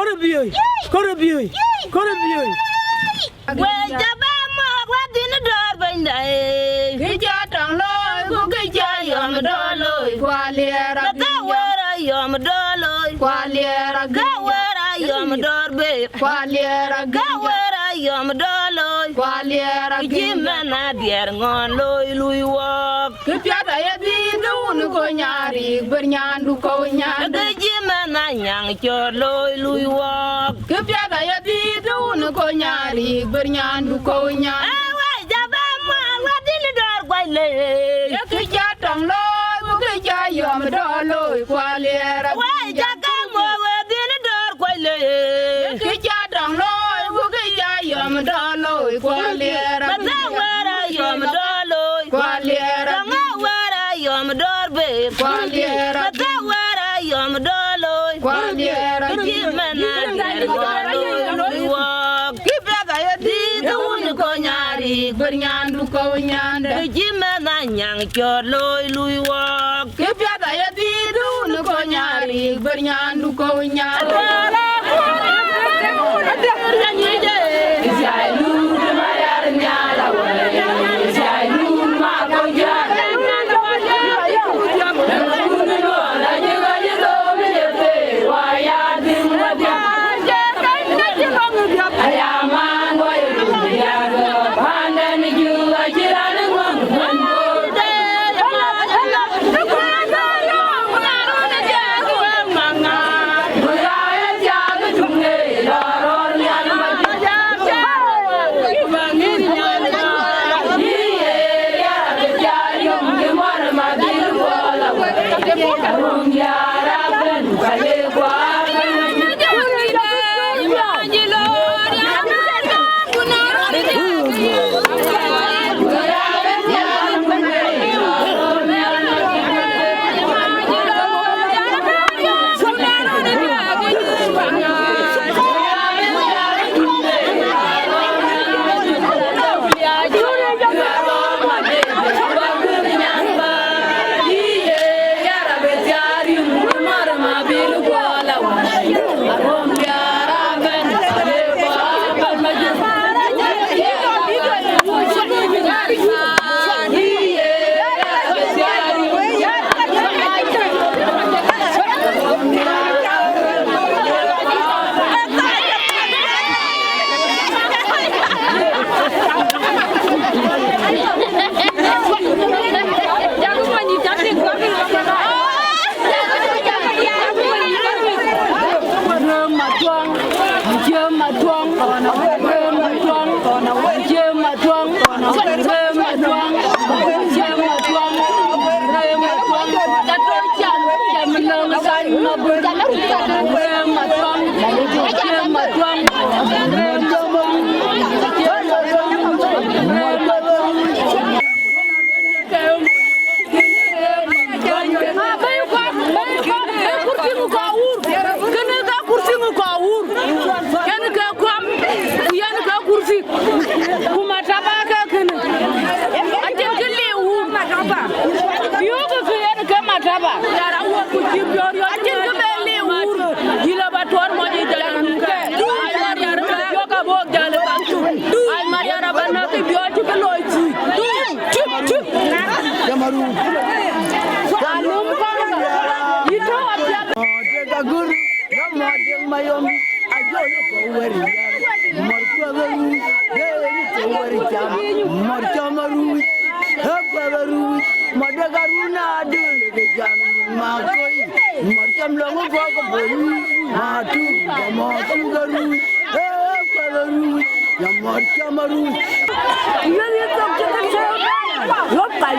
Corabio, Corabio, Corabio. Well, Jabama, what in the door when they get on low, go get your dollar, Qualiera, where I am a dollar, Qualiera, go where I am a door, babe, Qualiera, go where I am a dollar, Qualiera, Jim and I dear on Louis walk. If you have been doing Conyari, Bernyan, Conya, the Jim and I young your Louis walk. If you have been doing Conyari, Bernyan, Conya. What in the door by lay? You got on low, you got your dollar, Qualiera. Why, Jacamo, within the door by lay? You got on low, you got your dollar, Qualiera. But then where are your dollar, Qualiera? Where are your door, babe, Qualiera? But then where are your dollar, Qualiera? Give me Bernyandu Konyanda, Jimana Yang, your loy Louis walk. If you have been doing Conyari, Bernyandu Konyanda. Hãy subscribe cho kênh Ghiền Mì Gõ để không bỏ lỡ những video hấp dẫn.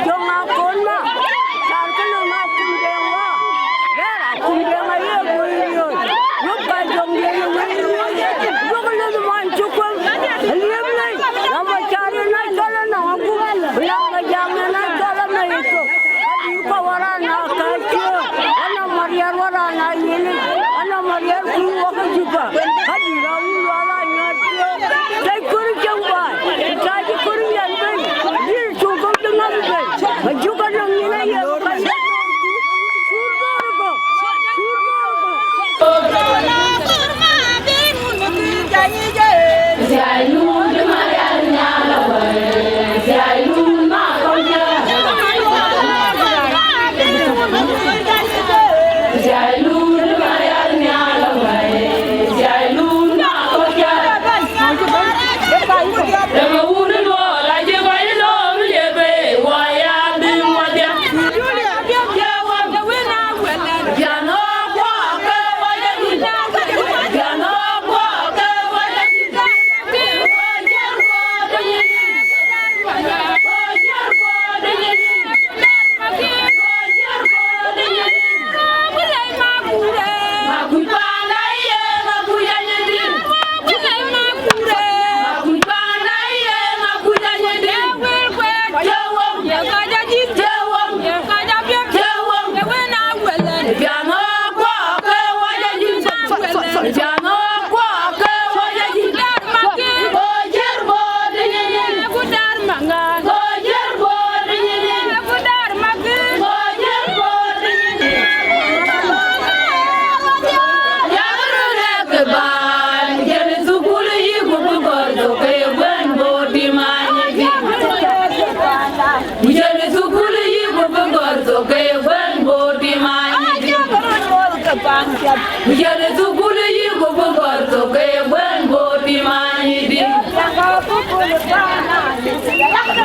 Jere tukule yigo bogor to ke bwen boti manidi.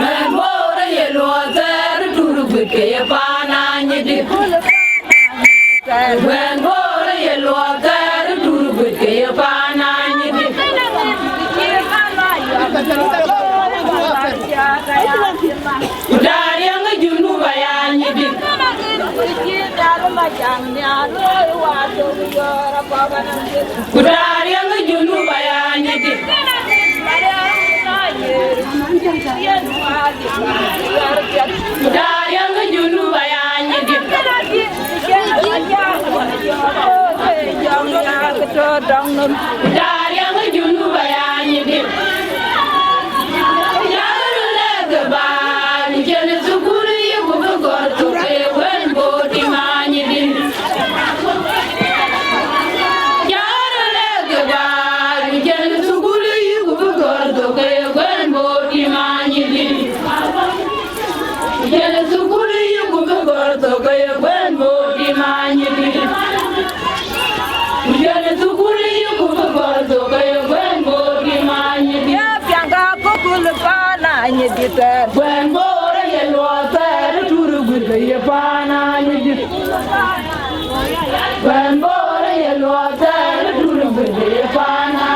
Men bore ye loter turu bike pana nyidi. Men bore ye loter turu bike pana nyidi. Udari ang junu bayani di. Udari ang junu bayani di. Udari ang junu bayani di. Udari ang junu bayani di. When more yellow, that to good Yapana, when more yellow, that to good Yapana,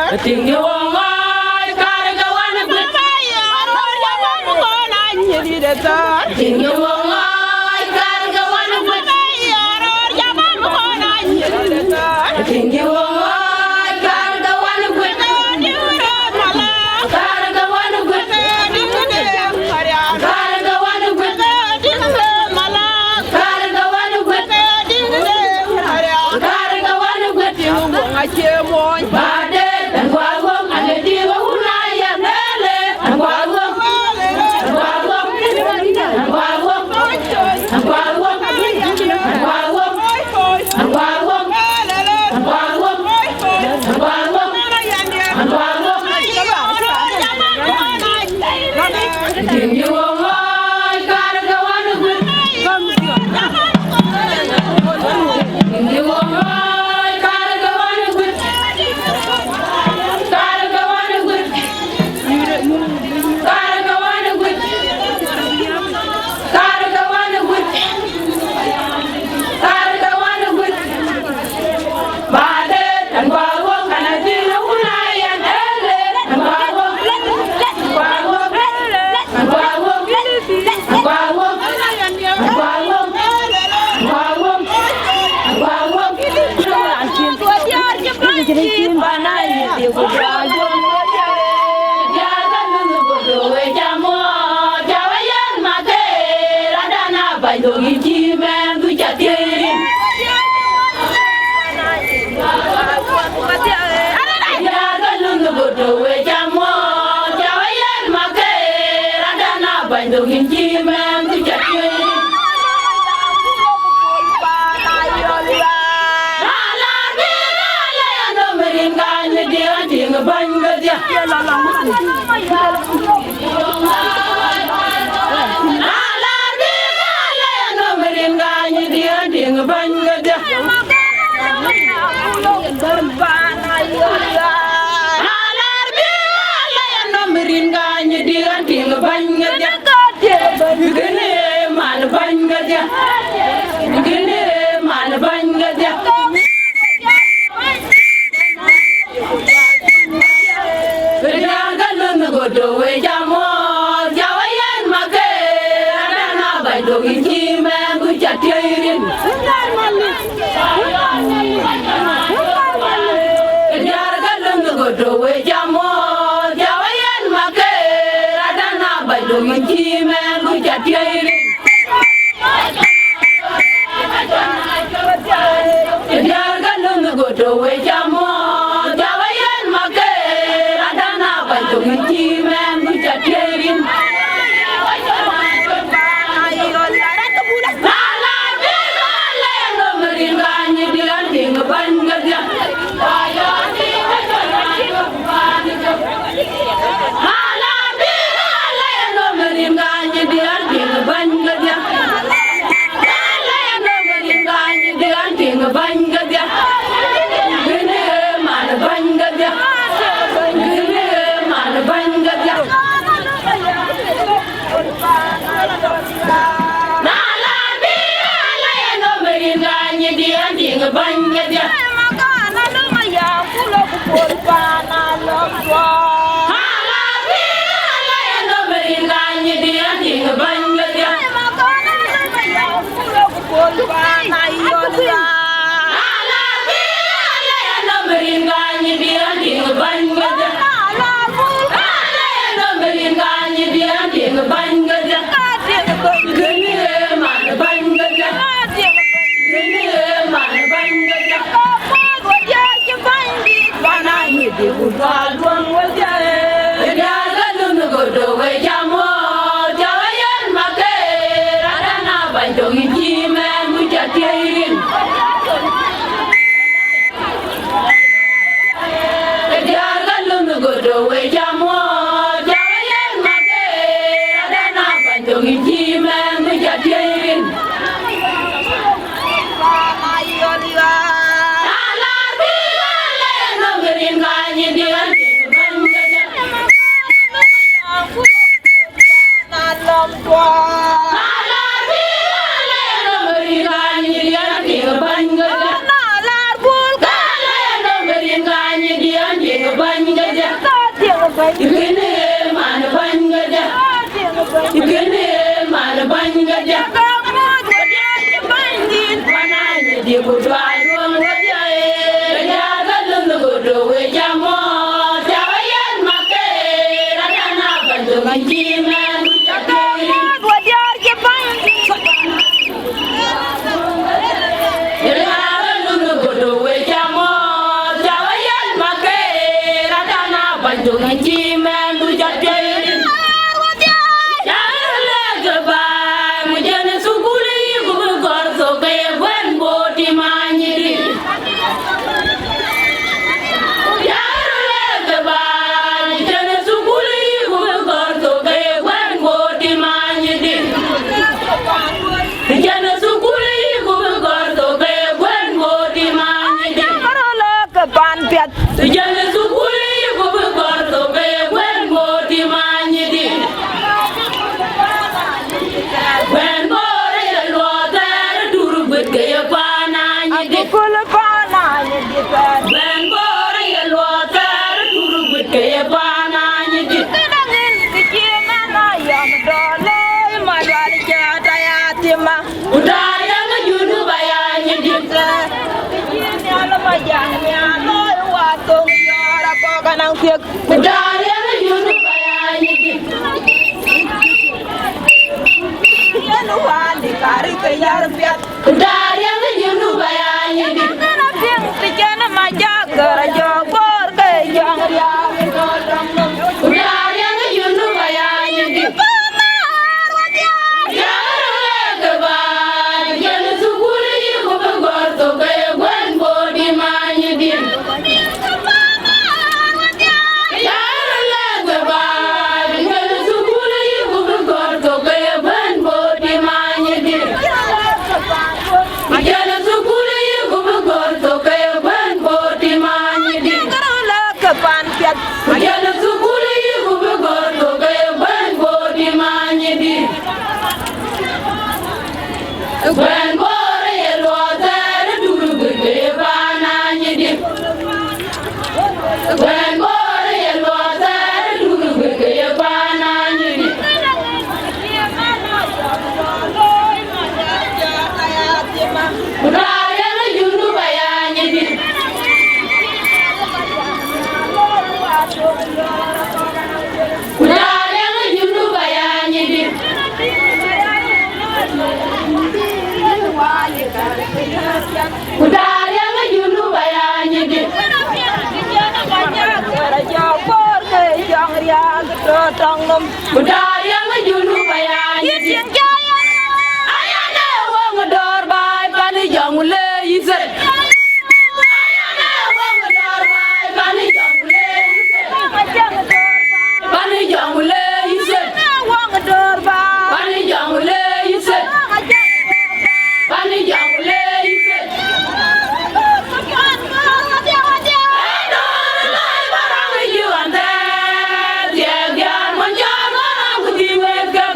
I think you want my cargo and a good thing you want my cargo and a good thing you want. Ban dinga banya dia magana no maya kulo kupol pana lomwa hala bila la no meringanya dia dinga banya dia magana no maya kulo kupol pana yola hala bila la no meringanya dia dinga banya dia hala no meringanya dia dinga banya dia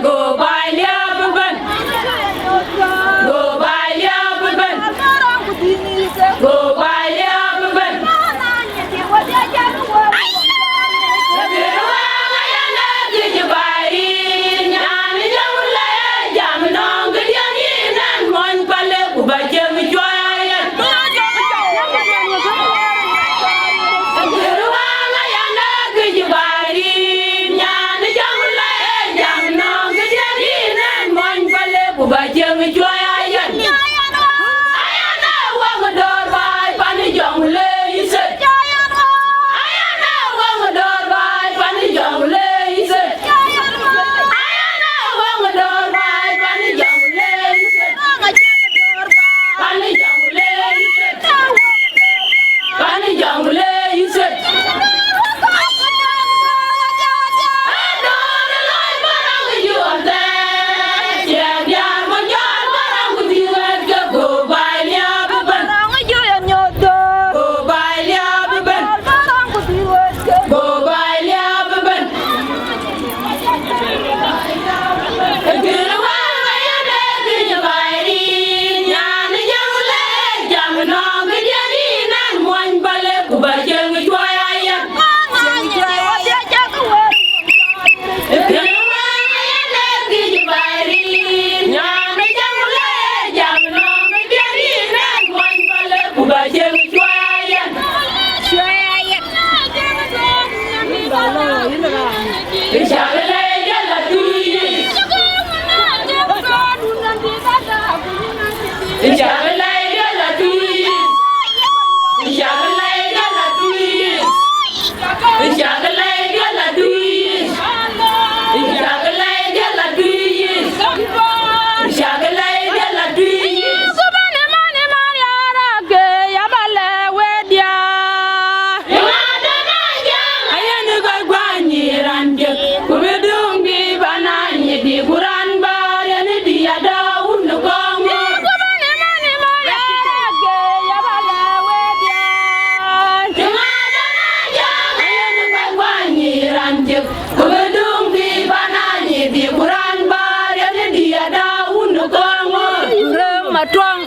go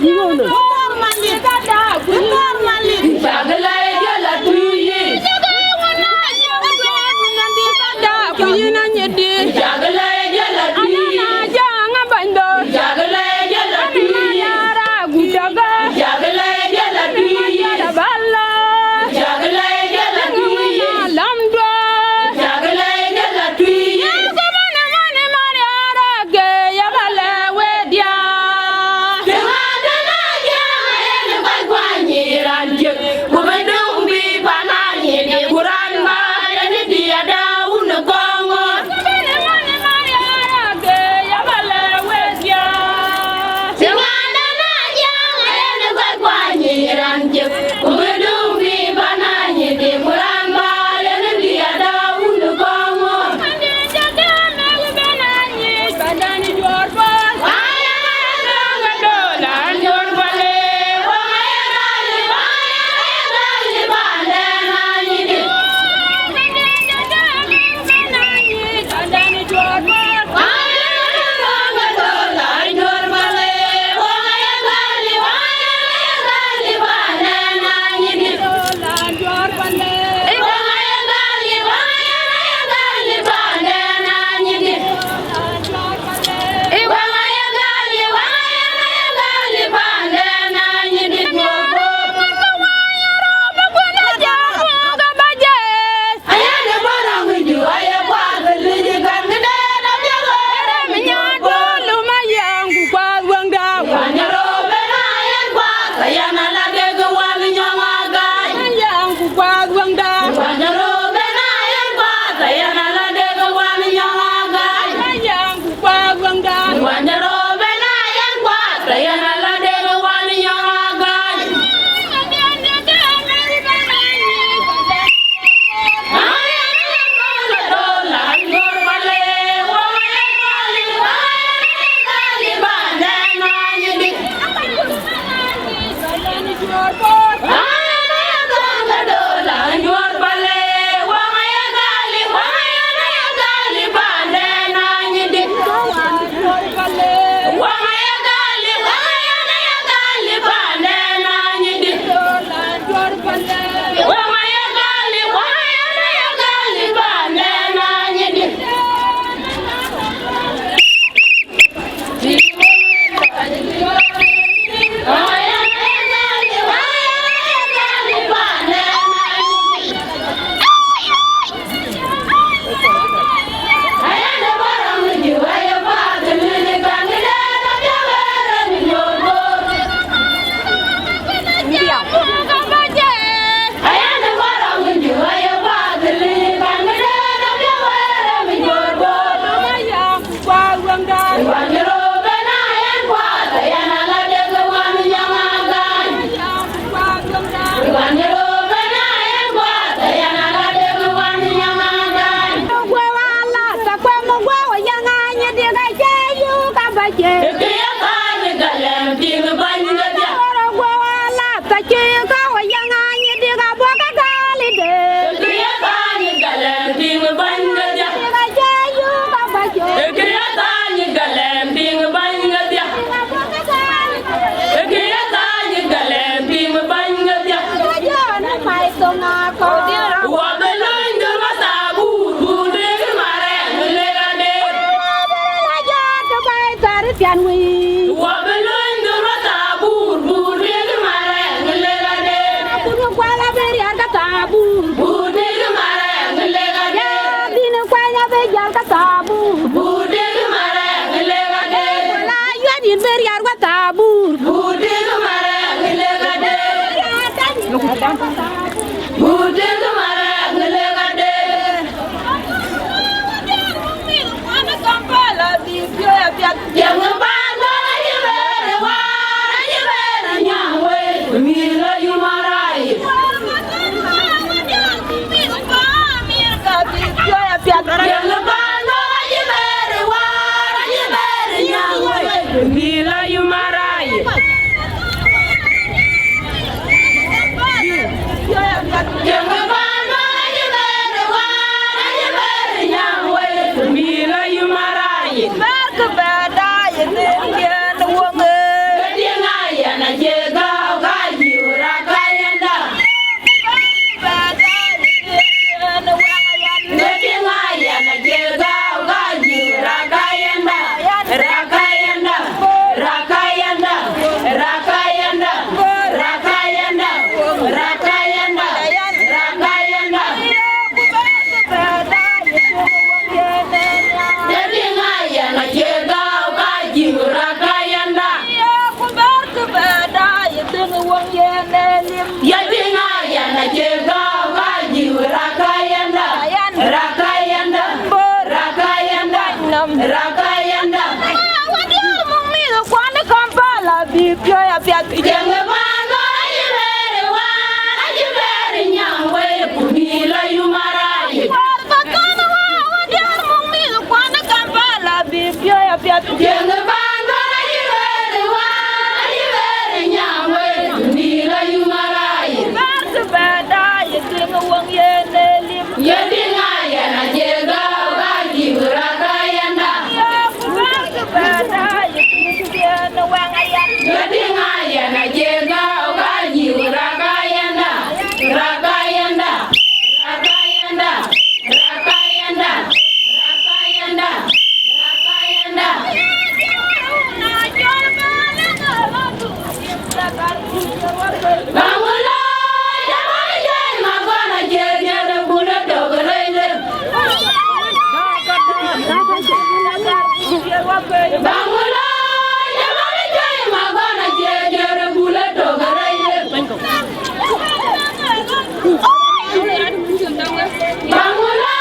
Yingolo. Mandi kada kunor mali jagala jala tuyi jagala mandi kada kuyina nyedi jagala jala tuyi janga bando jagala jala tuyi yara gutaga jagala jala tuyi balla jagala jala tuyi lamdo jagala jala tuyi kamana mane mariara ge yabala wedia Can we? What the Lord, the Rata, Boor, Boor, Mare, wong yene lim yadinga yana jega gaji rakayanda rakayanda rakayanda rakayanda wadi mong mi kwana kampala bi pyo ya pya jenga bando ayere wa ayere nyangwe kumila yumara bakana wa wadi mong mi kwana kampala bi pyo ya pya jenga bando ayere wa ayere nyangwe kumila yumara barse bada yedinga wong yene lim yedinga yana jega gaji rakayanda barse bada yedinga wong yedinga yana jega gaji rakayanda rakayanda rakayanda rakayanda rakayanda rakayanda Bangula jamani jai magana jeje de bule dogreile Bangula jamani jai magana jeje de bule dogreile Bangula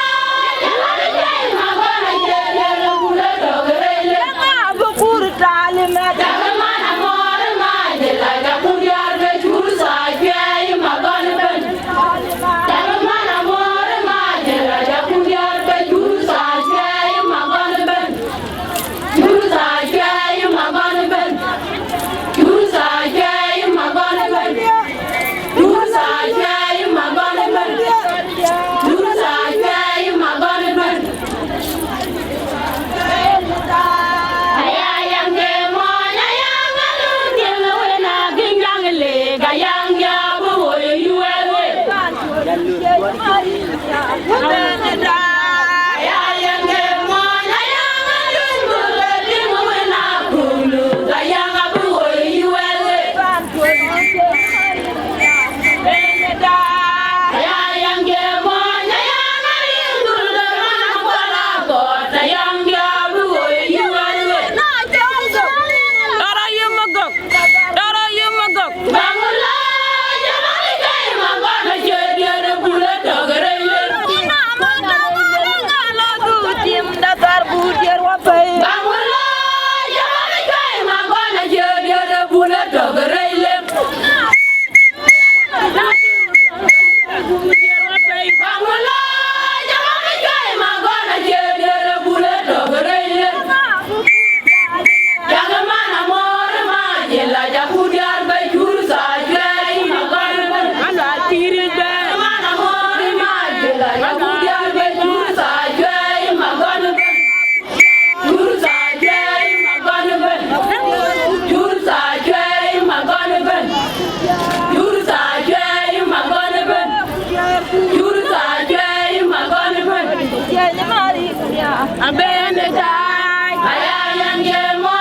jamani jai magana jeje de bule dogreile abu pur talime jamana mor ma de la ga puryar be chur sa jai magana ben jamana mor ma de la ga puryar be chur sa jai magana ben chur sa jai magana ben chur sa jai magana ben chur sa jai magana ben chur sa jai magana ben ayayange mo ayayange lunge wena gingang le gayang ya bo yuwe ayayange mo ayayange lunge wena kulu gayang bo yuwe ayayange mo ayayange lunge mana kwala ko tayang ya bo yuwe Dara yumagok Bangula jamani jai magana jeje de bule dogreile Bangula jamani jai magana jeje de bule dogreile Bangula jamani jai magana jeje de bule dogreile Jangan mor ma jela japudiar bay jur sa jai magana ben ala tiri de mana mor ma jela japudiar bay jur sa jai magana ben jur sa jai magana ben jur sa jai magana ben jur sa jai magana ben jur sa jai magana ben abene dai ayayange mo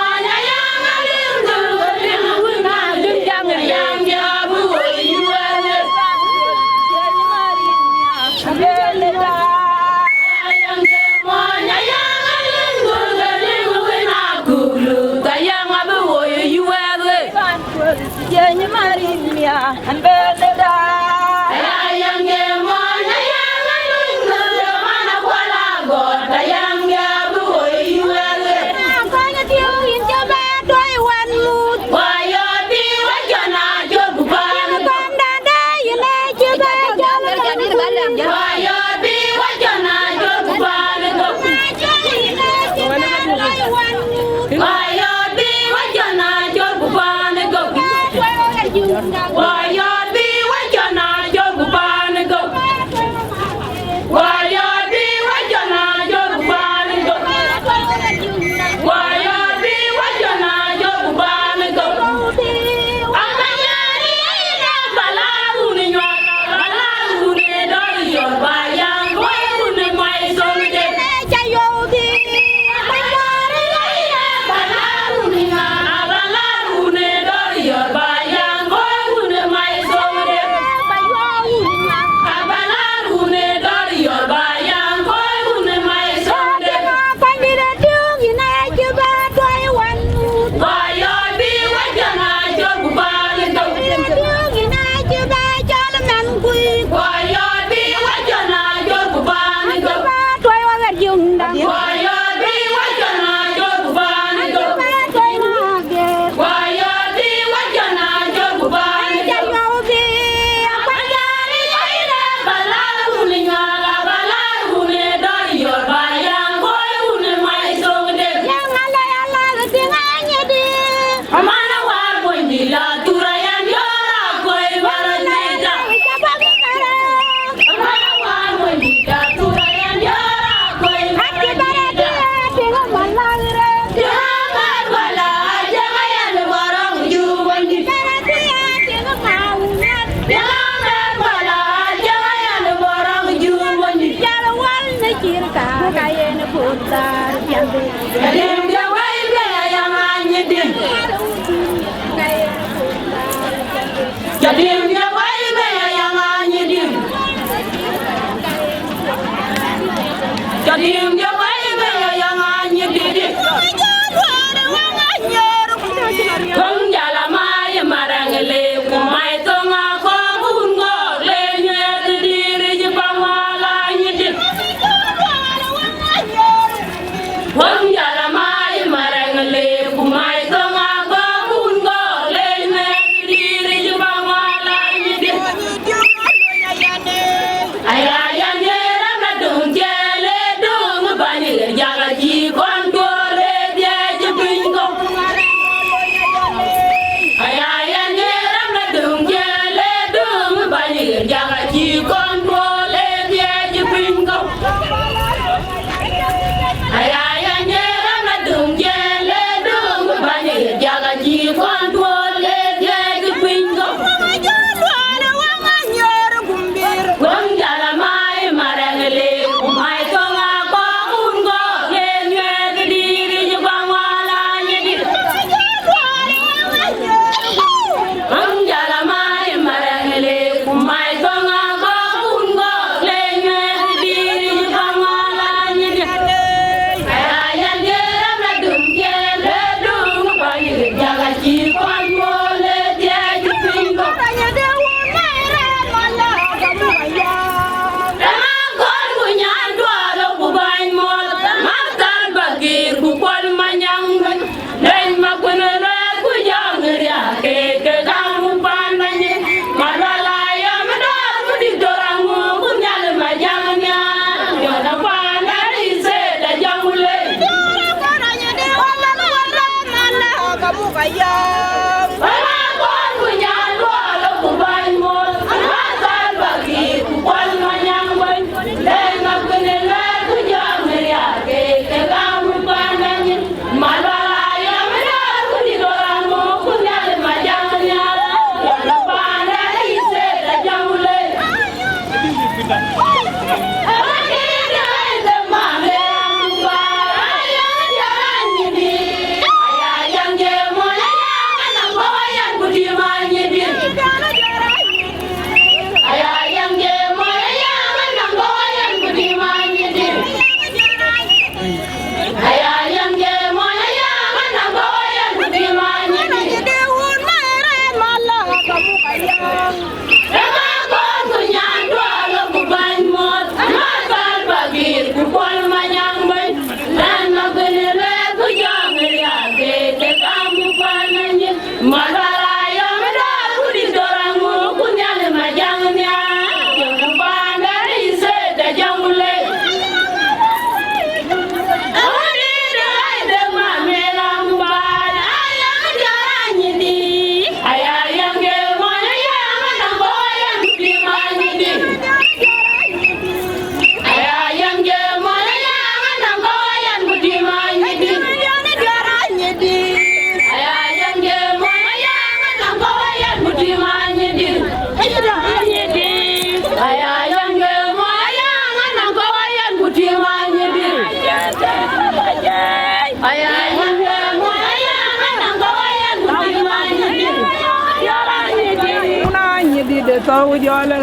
de taw jole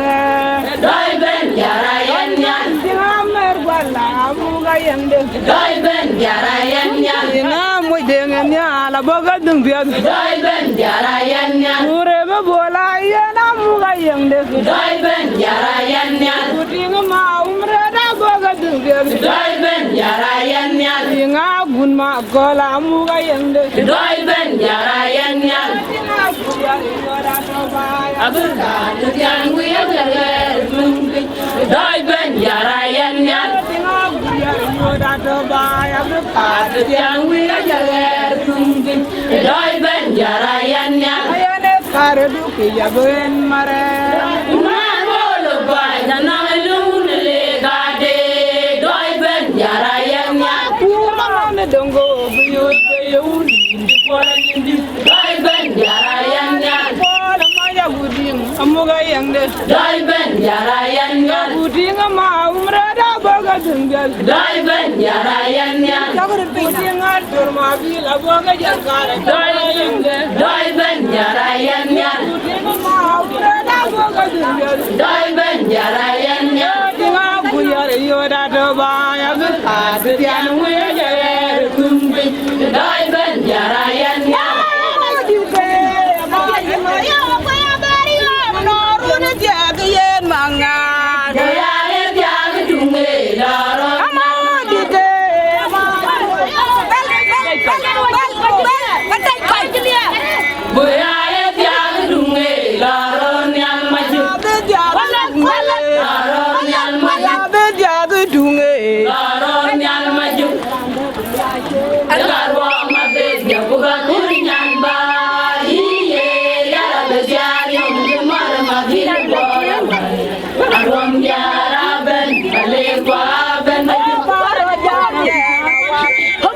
doi ben jara yan yan dinga mer wala amuga yende doi ben jara yan yan dinga moy de ngam ya la boga dung biya doi ben jara yan yan ure ba bola yana amuga yende doi ben jara yan yan dinga ma umre da boga dung biya doi ben jara yan yan dinga gun ma gola amuga yende doi ben jara yan yan dinga buya yora to baya abuka tuyan wiya jaler mungkin doi ben jara yan yan dinga buya yora to baya tuyan wiya jaler mungkin doi ben jara yan yan ayane kare du ki yaben mare man bolo bai na ngalung le gade doi ben jara yan yan kuma ne dongo biyo biyo doi ben jara yan yan bola ma ya gudim amuga yende doi ben jara yan yan gudinga ma umra da boga dungal doi ben jara yan yan gudinga turma bi la boga jakara doi ben jara yan yan gudinga ma umra da boga dungal doi ben jara yan yan dinga buyar yoda to ba ya bi adu yan we jere kumbi doi ben jara yan yan doya le jang tunge laro boya le jang tunge laro nyang maju laro nyang maju agar wa mabe jabuga kurinyan ba iye yara be jarium mar magil boya arom yara ben ale kwa ben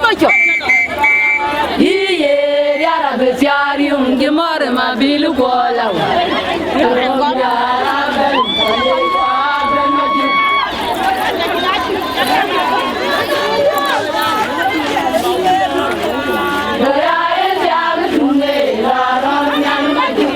maju iye yara be jarium mar magil boya arom yara ben ale kwa ben maju doya le jang tunge laro nyang maju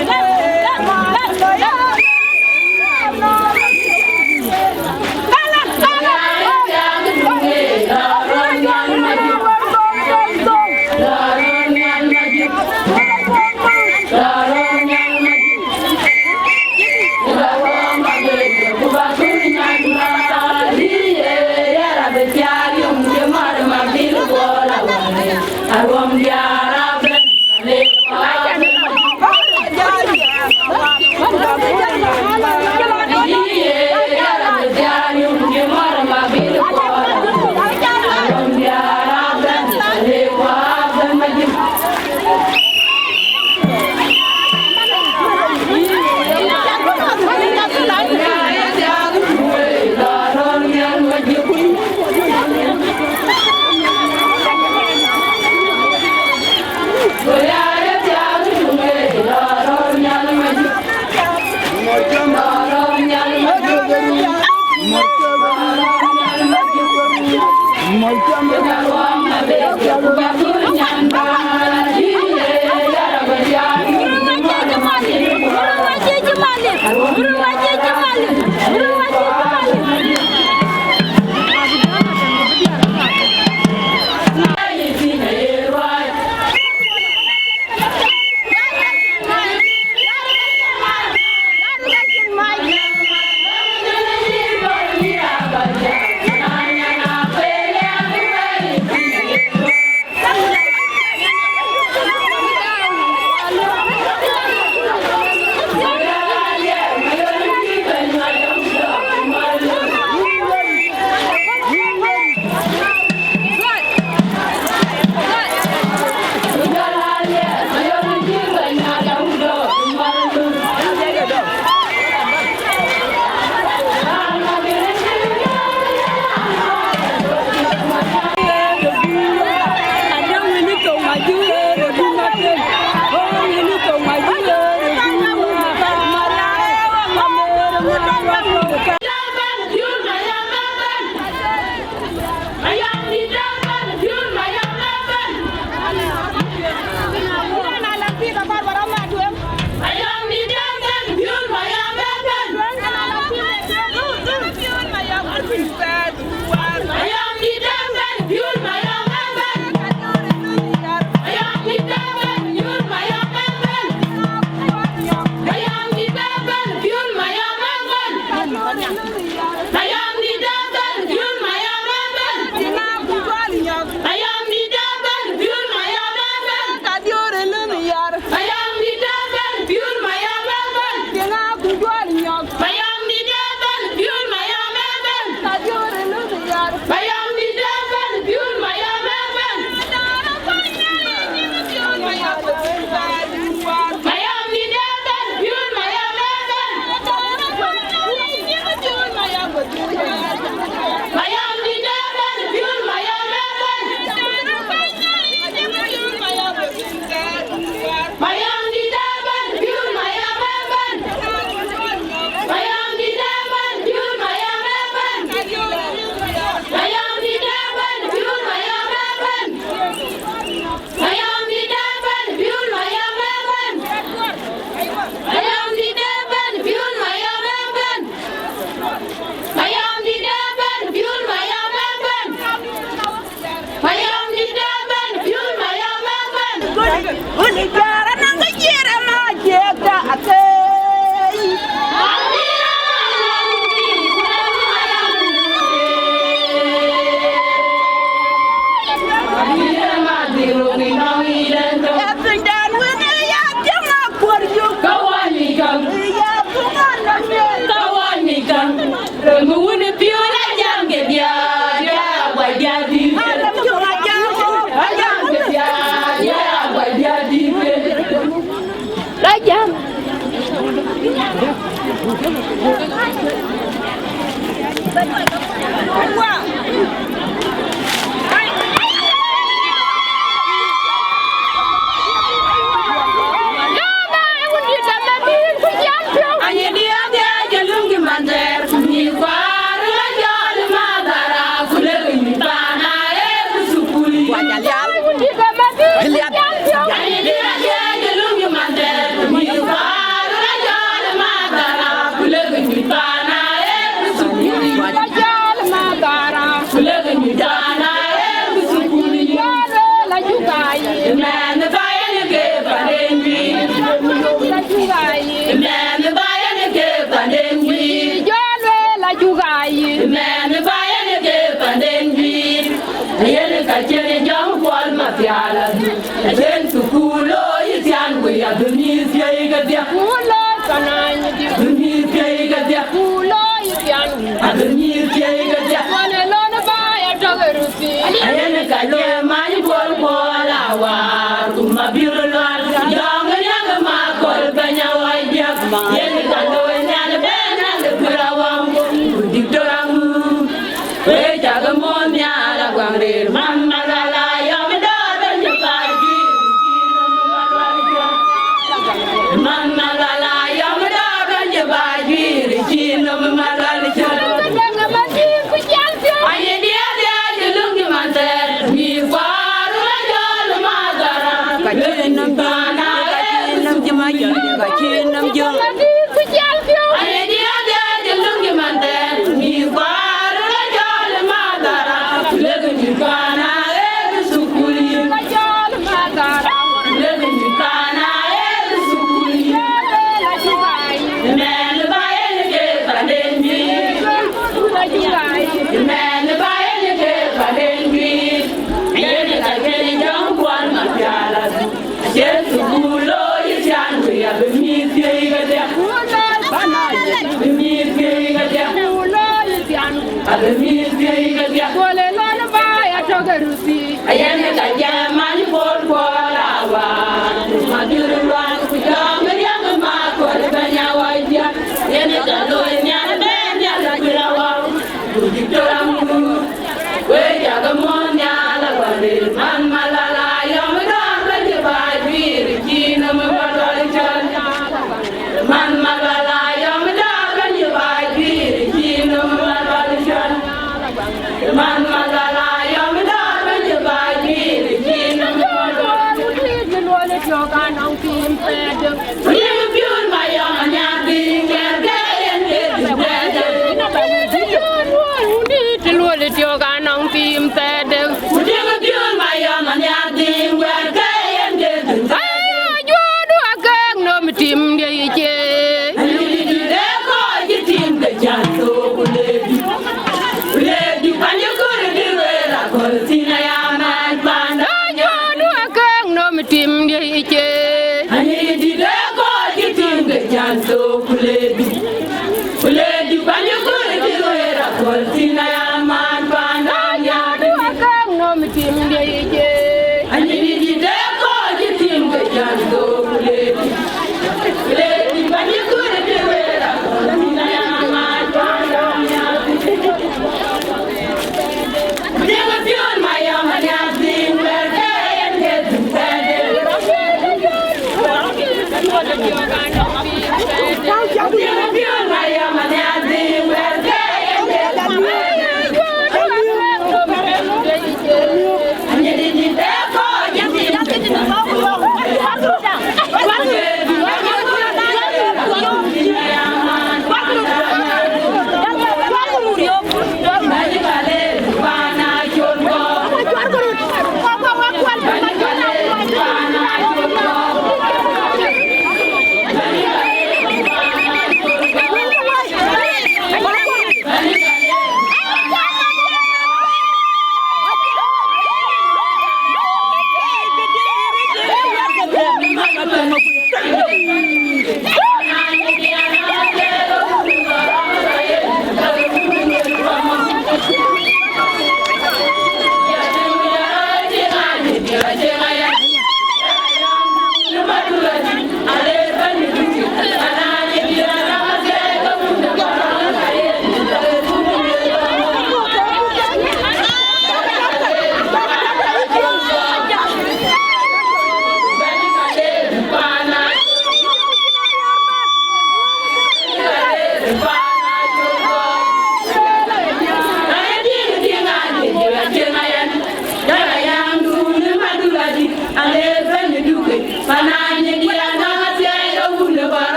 You're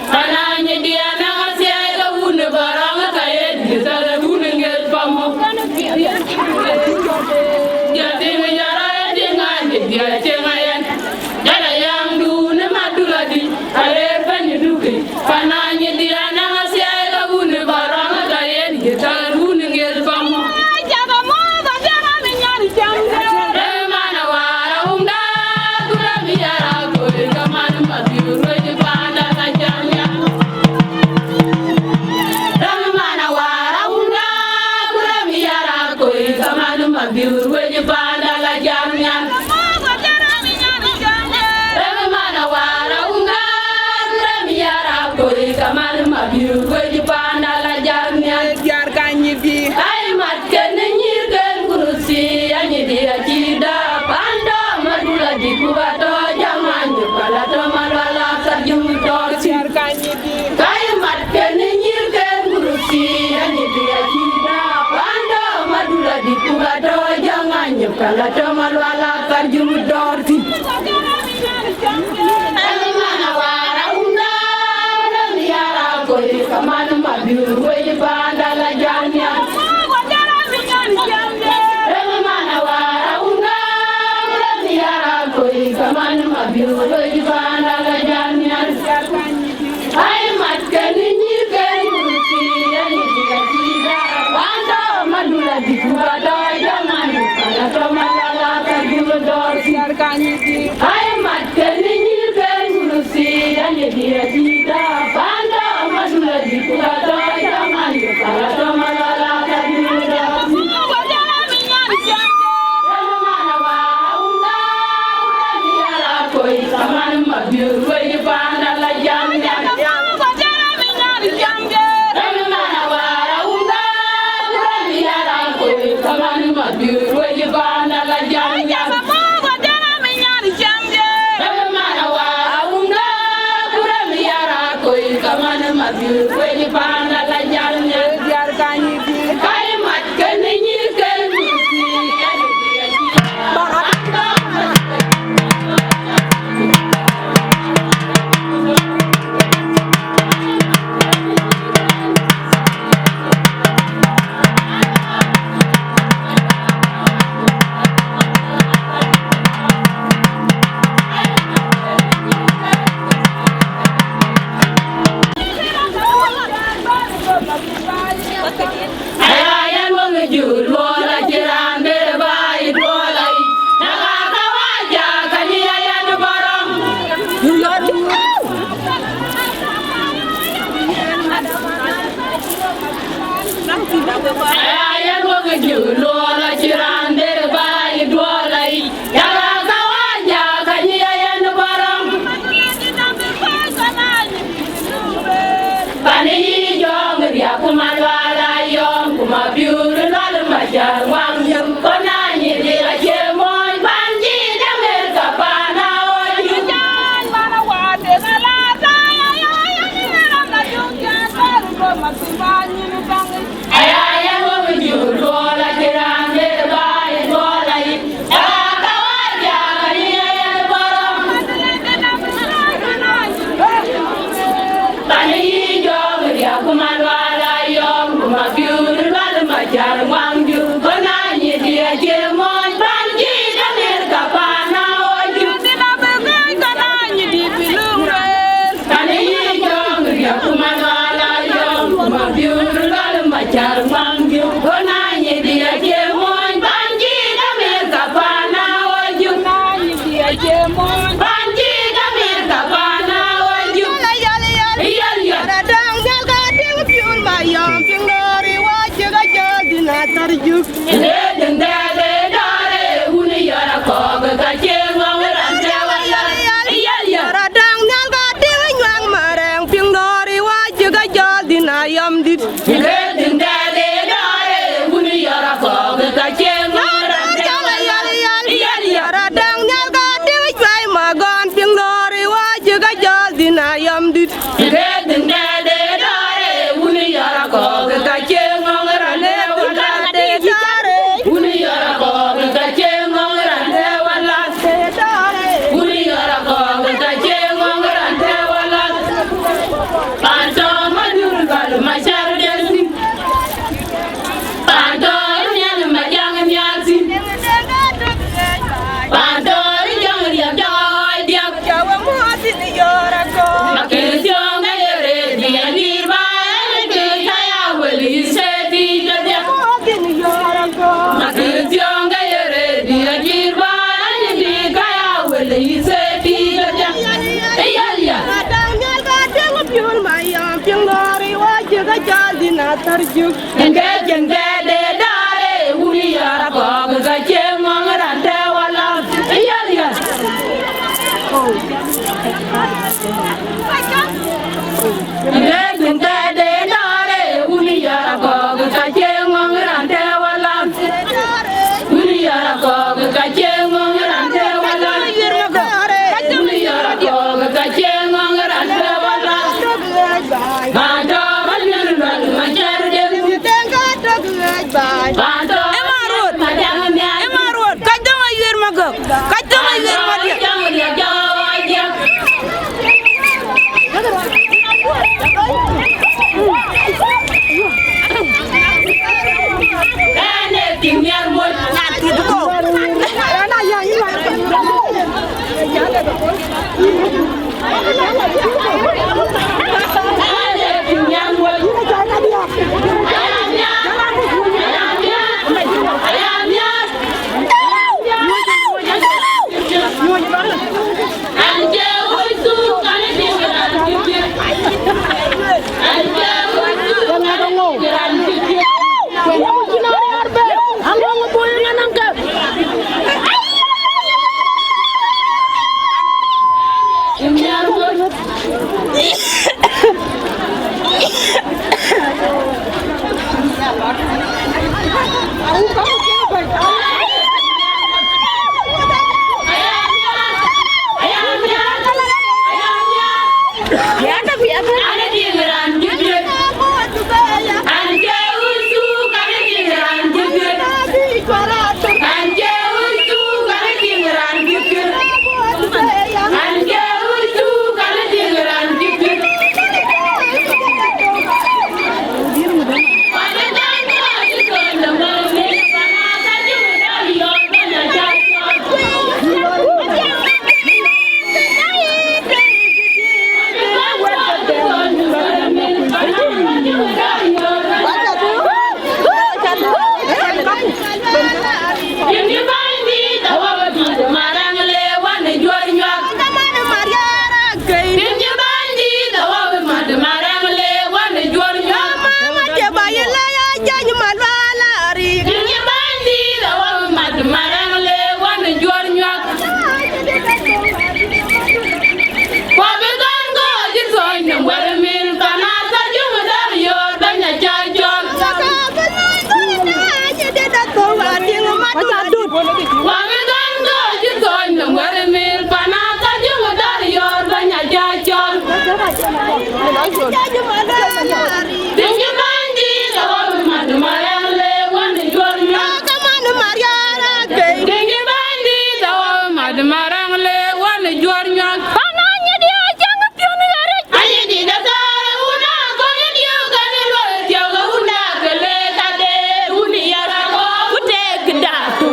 Pananya dia na sia ga wun barang ka ye ta wun ngel pamu ya de me yara de ngane dia tengayan dala yang du ne maduladi ale ban duke pananya dia na sia ga wun barang ka ye ta wun ngel pamu jaga mo ga jaga me nyari jamde e mana wara umda dura mi yara ko ga man mabiru roje panda na jamya Mabiru weje panda la jamnya Mogo jara mi nyani jamnya Reme mana wara unga Reme yara koi kamal mabiru weje panda la jamnya Jar kanyi bi Ay mat kene nyir ken kurusi Anyi dia cida panda madula di kubato Jamanyu pala to malwala sarjum tor Jar kanyi bi Ay mat kene nyir ken kurusi Anyi dia cida panda madula di kubato Jamanyu pala to malwala sarjum tor Ay mana wara unda Rami yara koi kamanu mabiru weje panda la jamnya Kaman mabiru weje panda la jamnya ay mat kan ni kan kursi ani dia cida panda madula di kuada jaman pala to malala kabul dor siar kanyi ay mat kan ni kan kursi ani dia cida panda madula di kuada jaman pala to malala kabul dor Kaman mabiru weje panda la jamnya Mogo jara mi nyari jamnya Reme mana wara unda Reme yara koi kaman mabiru weje panda la jamnya Mogo jara mi nyari jamnya Reme mana wara unda Reme yara koi kaman mabiru weje panda la jamnya Jar kanyi kay mat kan nyir kan kursi ani dia Ayan mo ngejul bola jirande bayi bola naga kawaja kani ayan barang ayan mo ngejul bola jirande bayi bola naga kawaja kani ayan barang pani jong dia kumalwala yom kumabiru lal majar wang yam konani dia jemoy banji damer kapana oju jan mana wate ngala saya ya ni ngala na jungja baru ko masibani ni bangi aya wo juro la tirande bai bolai akawaja kani ya borom tani jong dia kumalwala yom kumabiru lal majar wang ju konani dia jemoy banji damer kapana oju dina begai konani di pilure tani jong dia kumalwala yom kumabiru lal majar wang ju konani dia jemoy banji damer kapana oju konani dia jemoy banji damer kapana oju radang jal ka ding piul mayam ping dori waje ga jadina tarjuk le dendale dare uni yara ko ga chengo rante wala ya radang jal ka ding nyang mareng ping dori waje ga jadina yam dit le dendale dare uni yara ko ga chengo rante wala ya radang jal ka ding jwai magon ping dori waje ga jadina yam dit le dendale dare uni yara ko ga chengo rante wala uni yara ko ga chengo rante wala uni yara ko ga chengo rante wala dina tarjuk jende de dare uni yara ko ga che mangara te wala ya ya jende de dare uni yara ko ga che mangara te wala uni yara ko ga che mangara te wala uni yara ko ga che mangara te wala ma do ma jar de tenga togaj bay Emarot, kadang ayir magak, kadang ayir magak.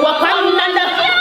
Wakanda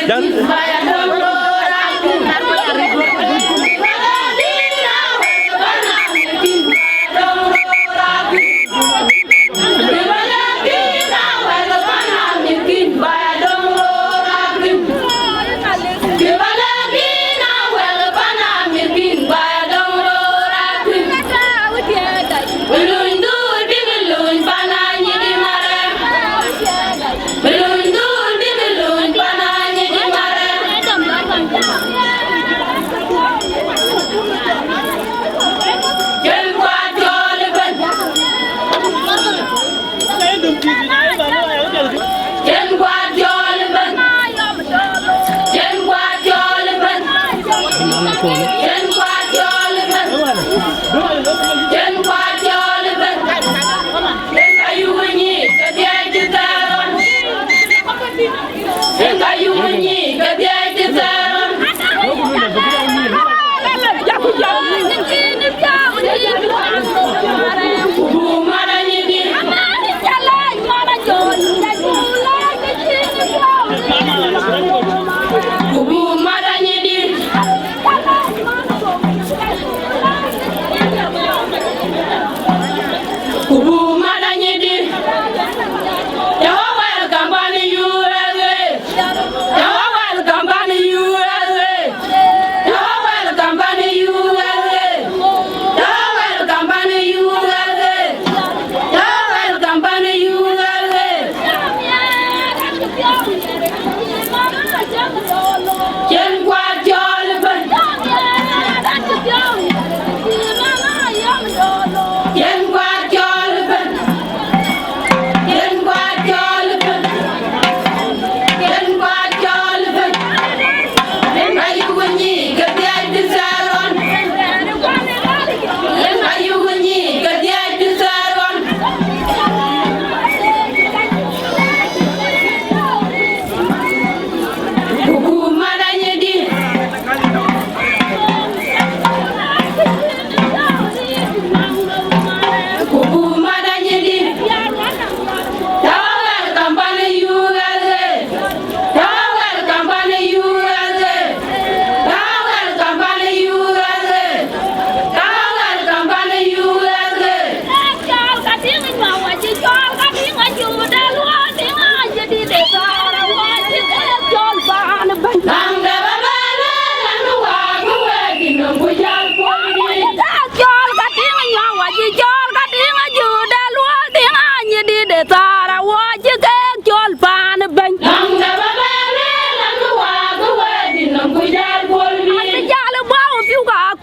Dan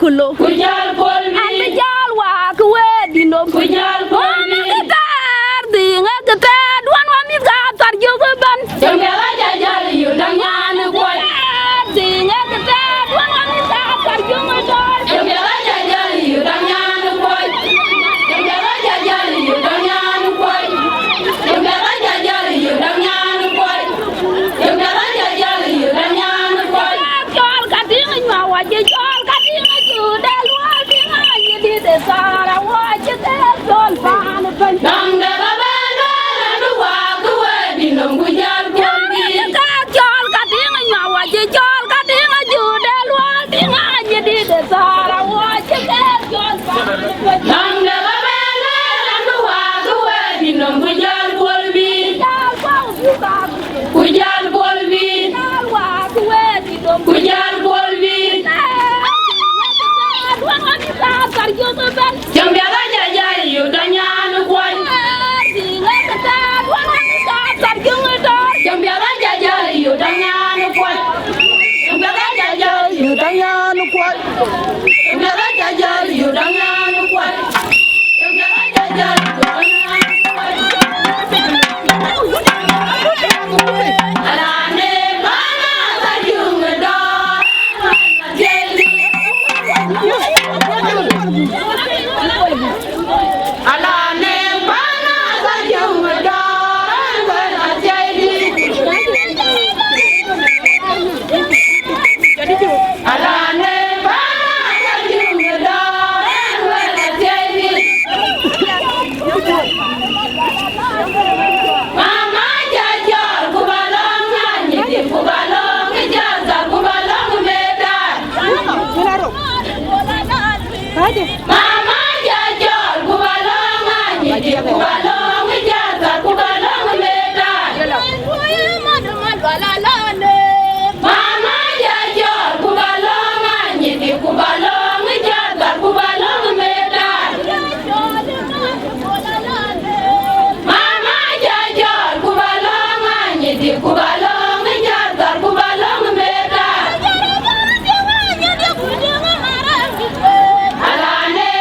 kulo kujal polmi ande jal wa ku we dinom kujal polmi tar dinga gata duan wa mi ga tar jogo ban jambela jajal yu danyan koy dinga gata duan wa mi ga tar jogo dor jambela jajal yu danyan koy jambela jajal yu danyan koy jambela jajal yu danyan koy jambela jajal yu danyan koy jol ka dinga ma wa je jol ka dinga ju de lo dinga ye di de sara wa je de jol fa na ban damde babana ndu wa kuwe dinom kujal polmi ka jol ka dinga ma wa je jol ka dinga ju de lo dinga ye di de sara wa je de jol fa na ban damde babana ndu wa kuwe dinom kujal polmi jal fa u ka kujal polmi jal wa ku we dinom kujal polmi duan wa mi ga tar jogo ban jambela jajal yu danyan koy dinga gata duan wa mi ga tar jogo dor jambela jajal yu danyan koy jambela jajal yu danyan koy jambela jajal yu danyan koy jambela jajal yu danyan koy alane bana sajung do jeli alane bana sajung do jeli alane bana sajung do jeli mama jajor kubalong nyanyi kubalong jaza kubalong medan mama jajor kubalong nyanyi kubalong jaza kubalong medan mama jajor kubalong nyanyi kubalong jaza kubalong medan mama jajor kubalong nyanyi kubalong jaza kubalong medan alane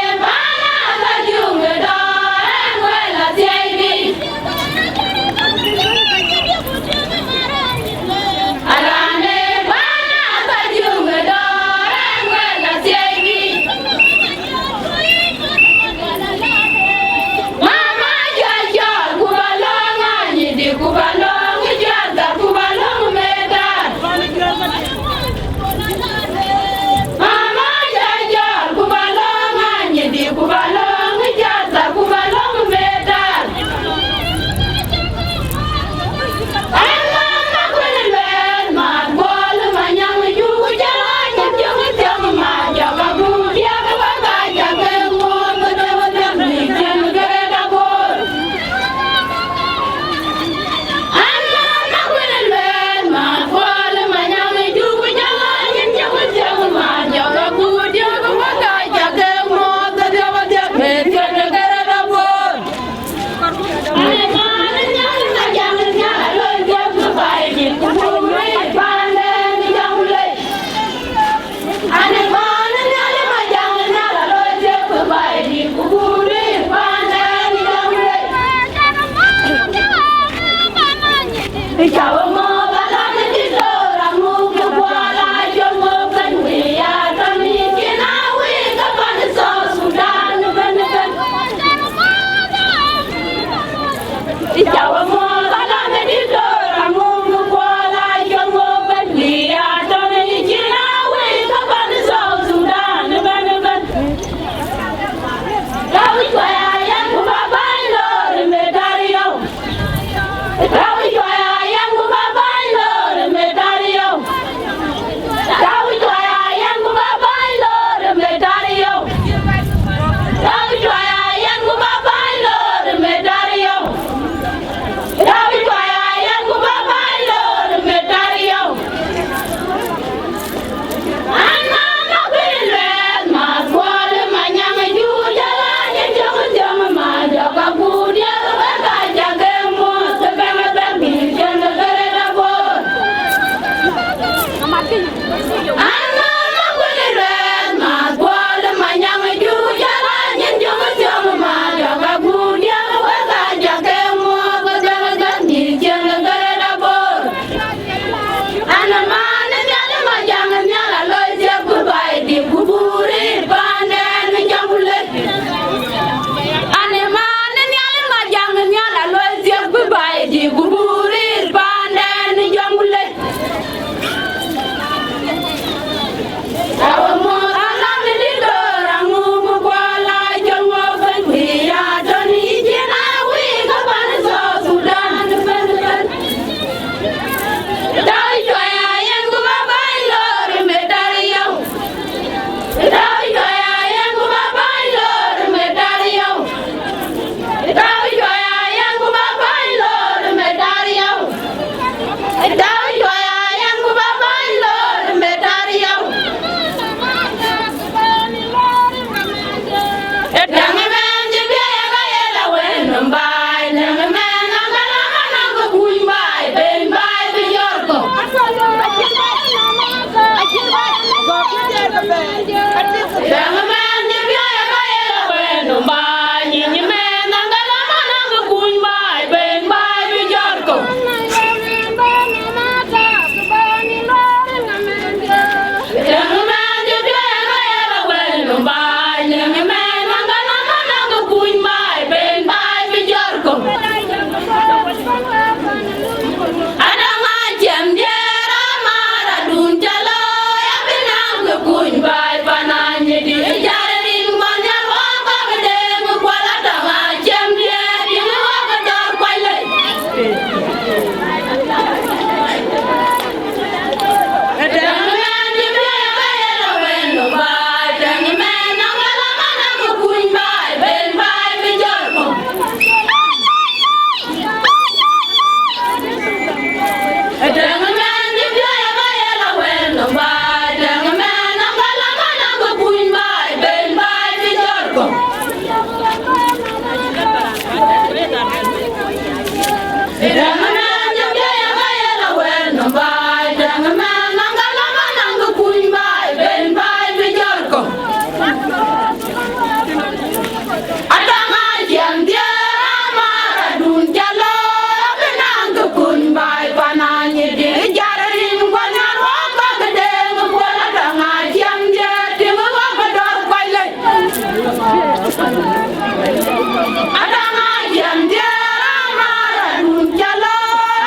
Adama jam jara mara dun jalo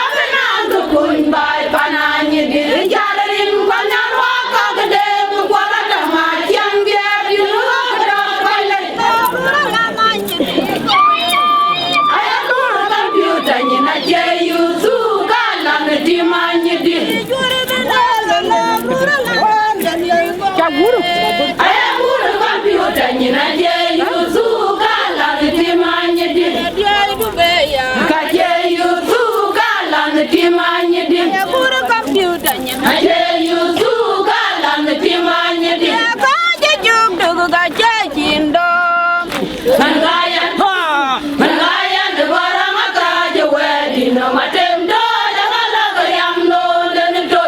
abenang kun bai pananya di jalarin banyak waka gede kuala dama jam biar di luar balik ayah tur komputer nyina jayu suka lang di manya di ayah tur komputer nyina jayu suka lang di manya di kajayu suka lang di manya di kajayu suka lang di manya di Mangayan de barang akaja wedi no matem do jangan lagu yang no dan do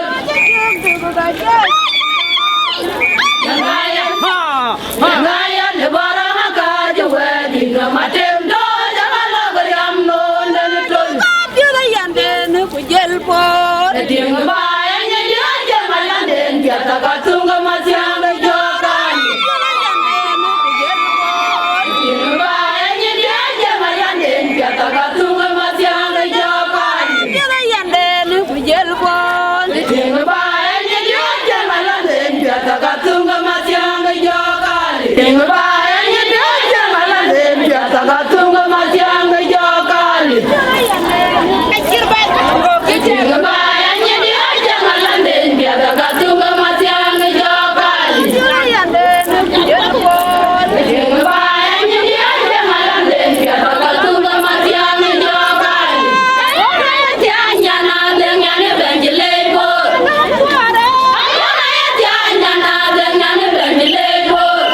Mangayan de barang akaja wedi no matem do jangan lagu yang no dan do Ting bayanya dia jangan den biasa katung kemasian jokan Ting bayanya dia jangan den biasa katung kemasian jokan Ting bayanya dia jangan den biasa katung kemasian jokan Ting bayanya dia jangan den biasa katung kemasian jokan Ting bayanya dia jangan den biasa katung kemasian jokan Ting bayanya dia jangan den biasa katung kemasian jokan Ayah tianya dengan benjelebor Ayah tianya dengan benjelebor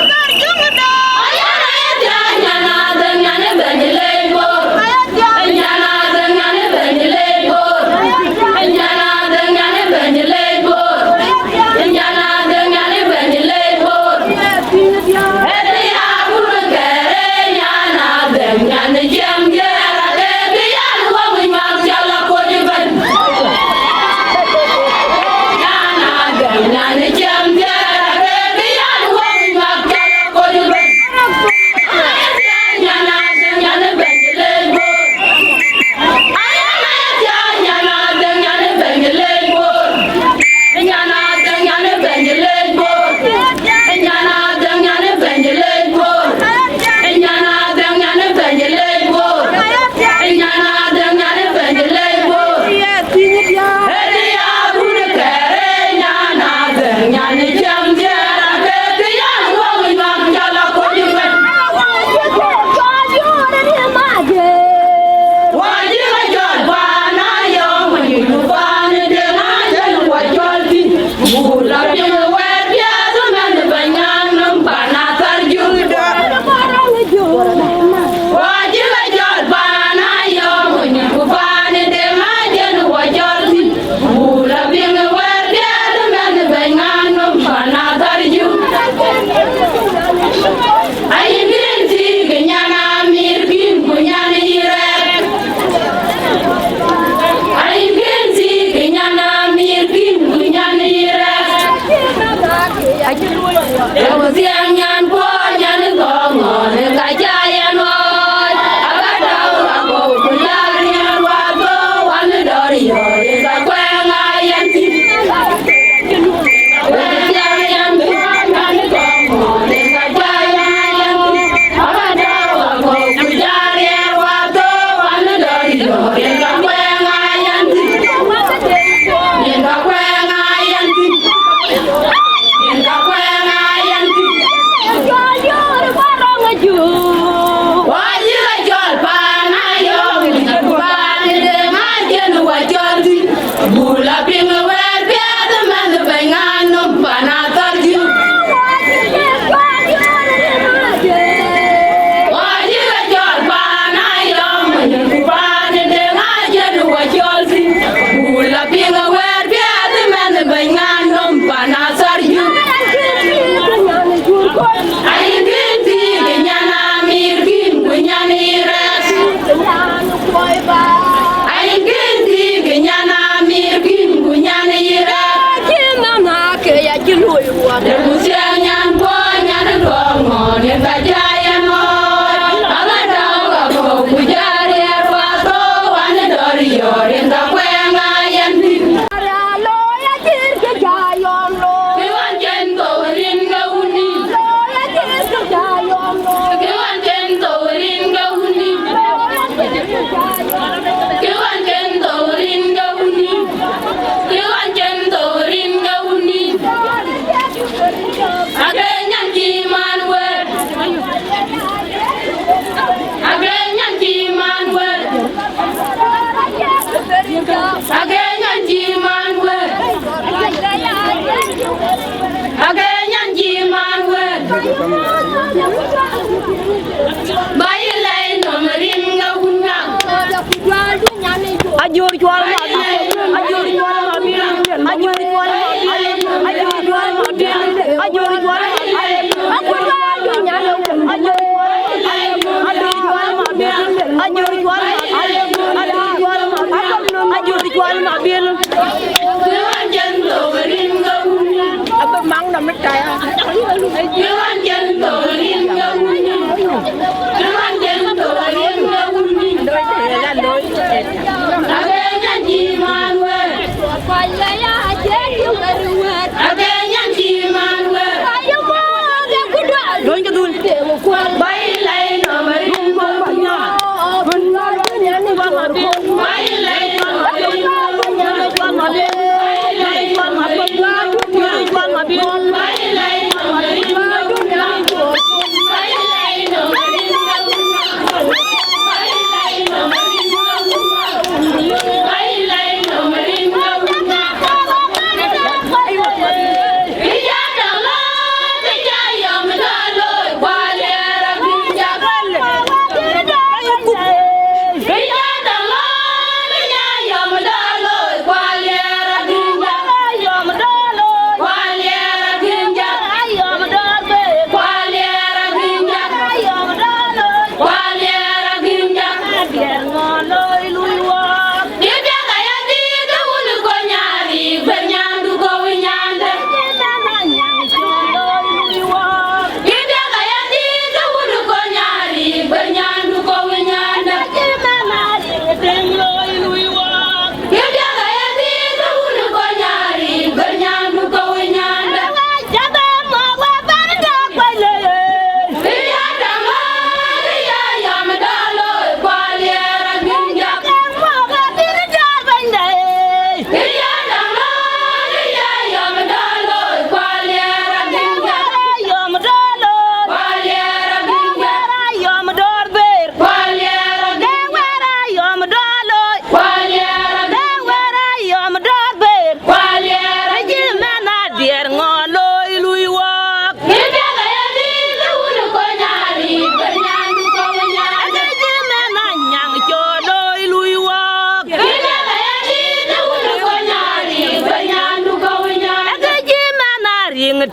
jual ma ajur jual ma ajur jual ma ajur jual ma ajur jual ma aku jual nyalo ajur jual ma ajur jual ma ajur jual ma bil Tuan jento ringa apa mang na mit kaya Tuan jento ringa Tuan jento ringa doi la doi Agenya jimanwe Paya ya jadi ngaruat Agenya jimanwe ayo mo de kudu doi kedul Bailai no maringo Bailai no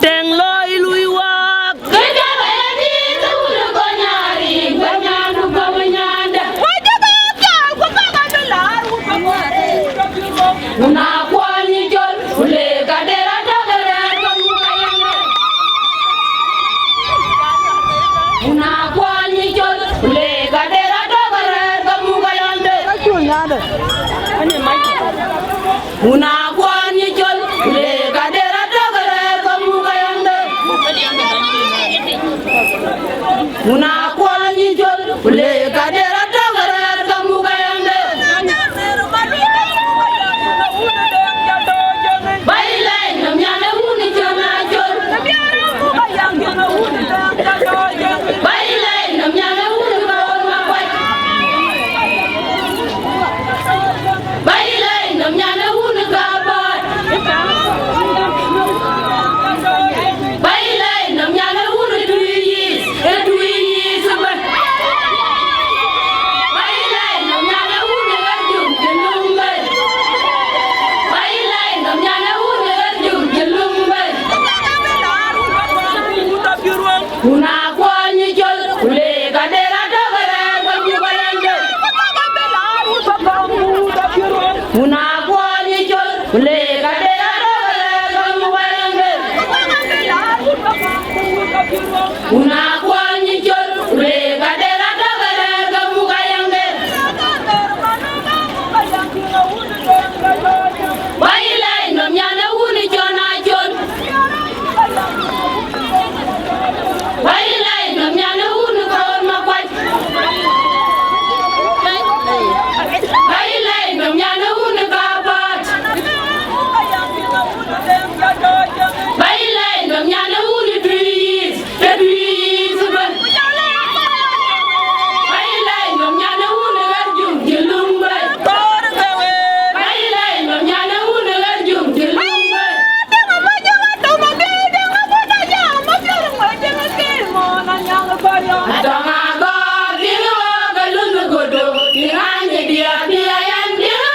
teng loi lui wak Una kwani jol ule kadera dogere Una kwani jol ule kadera dogere kamuga yonde Una kwani jol ule kadera dogere kamuga yonde Una kwani jol ule kadera dogere kamuga yonde Bailai nam yana huni jona jol Bailai nam yana huni kaon ma kwai Bailai nam yana huni kabat Bailai nam yana huni tuyis ba Bailai nam yana huni garjum jelumbe Bailai nam yana huni garjum jelumbe Una kwani jol ule kadera dogere kamuga yonde Una kwani jol ule kadera dogere kamuga yonde Una kwani jol ule kadera dogere kamuga yonde Bailai nam yana huni jona jol Bailai nam yana huni kaon ma kwai Bailai nam yana huni kabat Bailai nam yana huni tuyis ba Bailai nam yana huni garjum jelumbe Bailai nam yana huni garjum jelumbe Adama gor dinu galun godo diranye dia dia yan dinu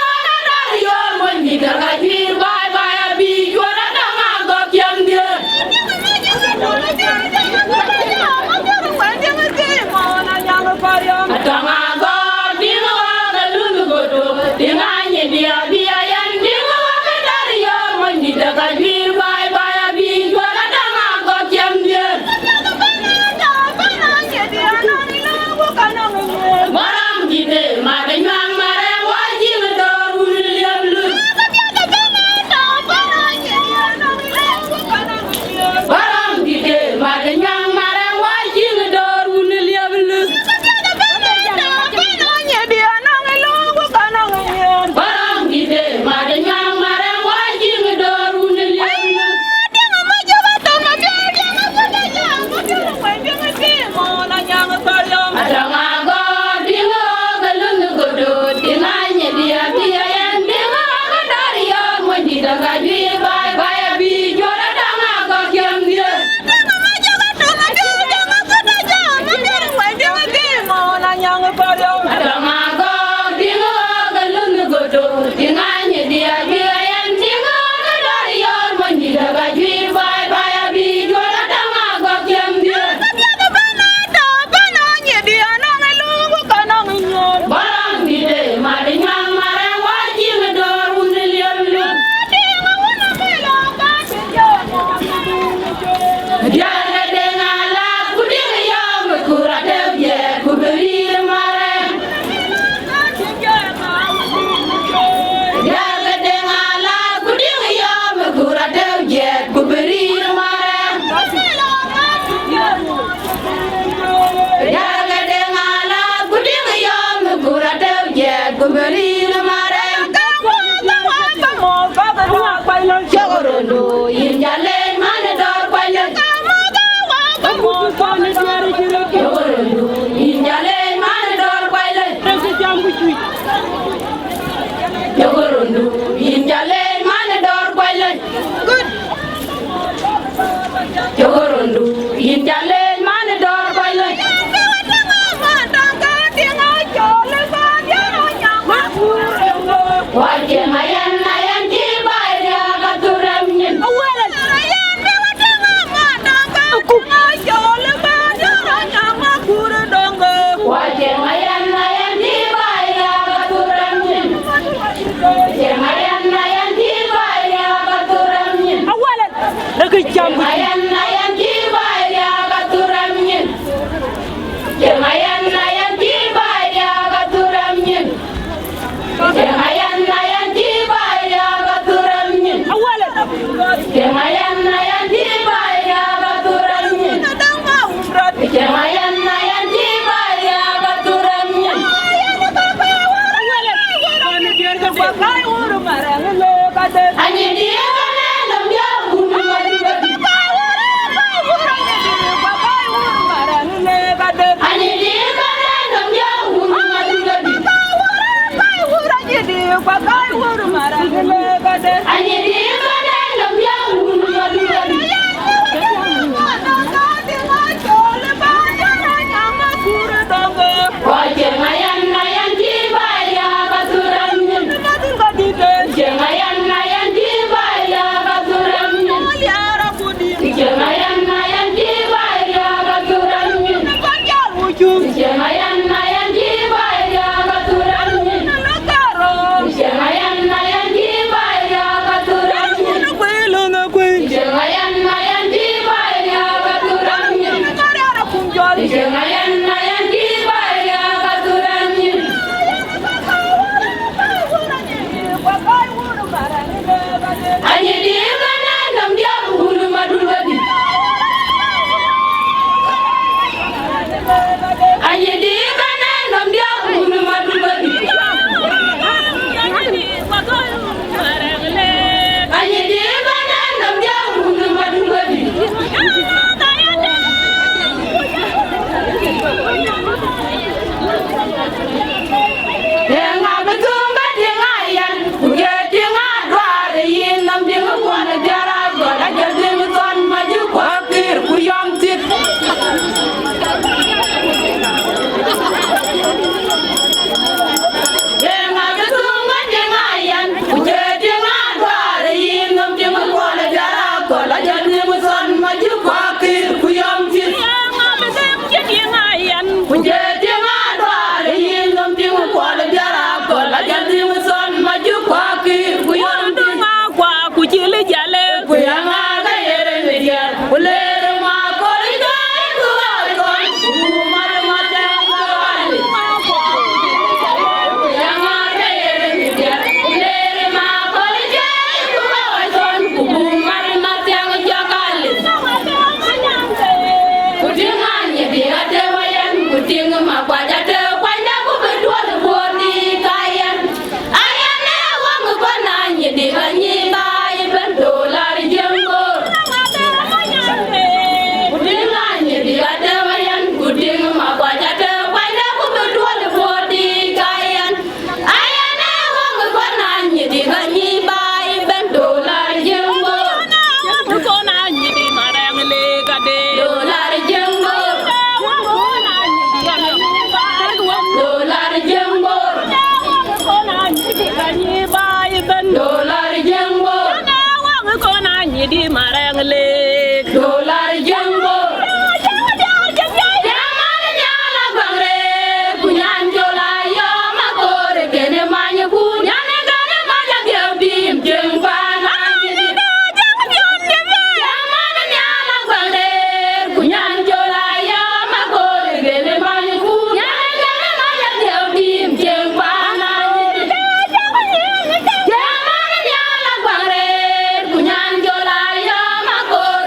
Jola yo ma ko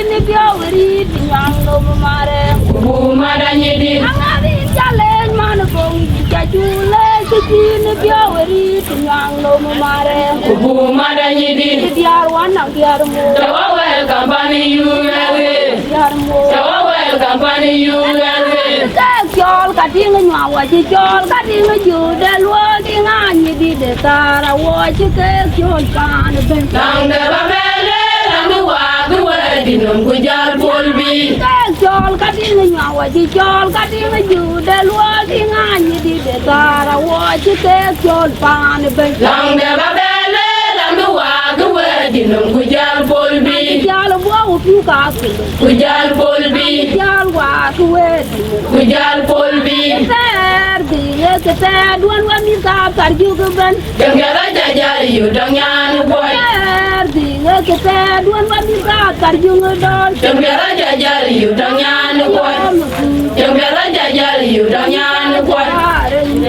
ni biawri tinyang no mare Bumada nyidi angari jale man bong jajule ni biawri tinyang no mare Bumada nyidi diar wana diar mo Tawawel company ULA diar mo Tawawel company ULA chol ka ting nya wa chi chol ka ting ju de lo ting ani di de tara wa chi ke chol kan ben Nang de babele nang wa duwe dinum kujar polbi chol ka ting nya wa chi chol ka ting ju de lo ting ani di de tara wa chi ke chol pan ben Nang de babele nang wa duwe dinum kujar polbi jal bo u pi ka ku Kujar polbi jal wa ku we Kujar polbi ter di ke ter duan wa mi ka tar ju ben Jangala jajar yu dangan boy ter di ke ter duan wa mi ka tar ju dol Jangala jajar yu dangan boy Jangala jajar yu dangan boy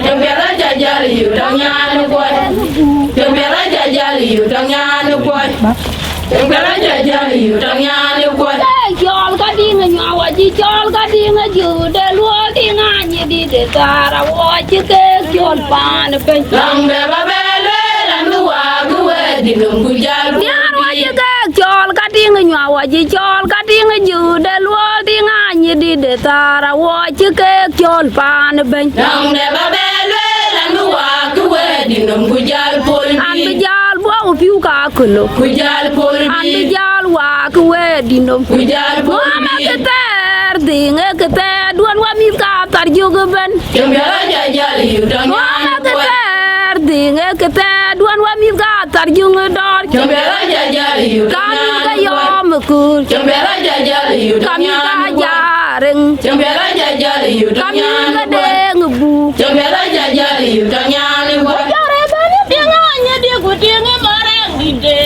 Jangala jajar yu dangan boy Jangala jajar yu dangan boy Jangala jajar yu dangan boy chol ka ding nya wa chi chol ka ding ju de lo ding ani di de tara wa chi ke chol pan ben Lang de babele lang wa guwe dinum kujar yar wa chi ke chol ka ding nya wa chi chol ka ding ju de lo ding ani di de tara wa chi ke chol pan ben Lang de babele lang wa guwe dinum kujar an polbi bi jal bo u piu ka kulo Kujar an bi polbi jal wa ku we dinom Kujar mama polbi ke ter ding ke ter duan wa mi ka tar ju ben Jangala jajar yu mama dangan ke boy ter ding ke ter duan wa mi ka tar ju dor Jambela jajar yu kami ka dangan yo boy mukul Jambela jajar yu kami ka dangan boy jareng Jambela jajar yu kami ka dangan boy deng bu Jambela jajar yu dangan boy jare bani dinganya di ku ding marang dinde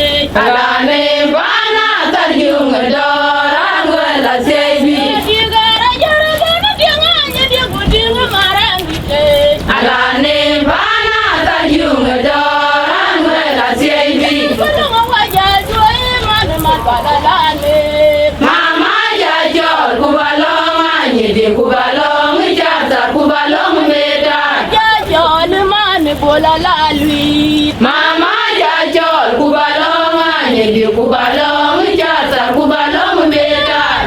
Alane bana tarjung doran wala sebi digara jare bani dinganya di ku ding marang dinde Alane bana tarjung doran wala sebi Mama ya jol kubalong anyede kubalong jata kubalong medan Mama ya jol kubalong anyede kubalong jata kubalong medan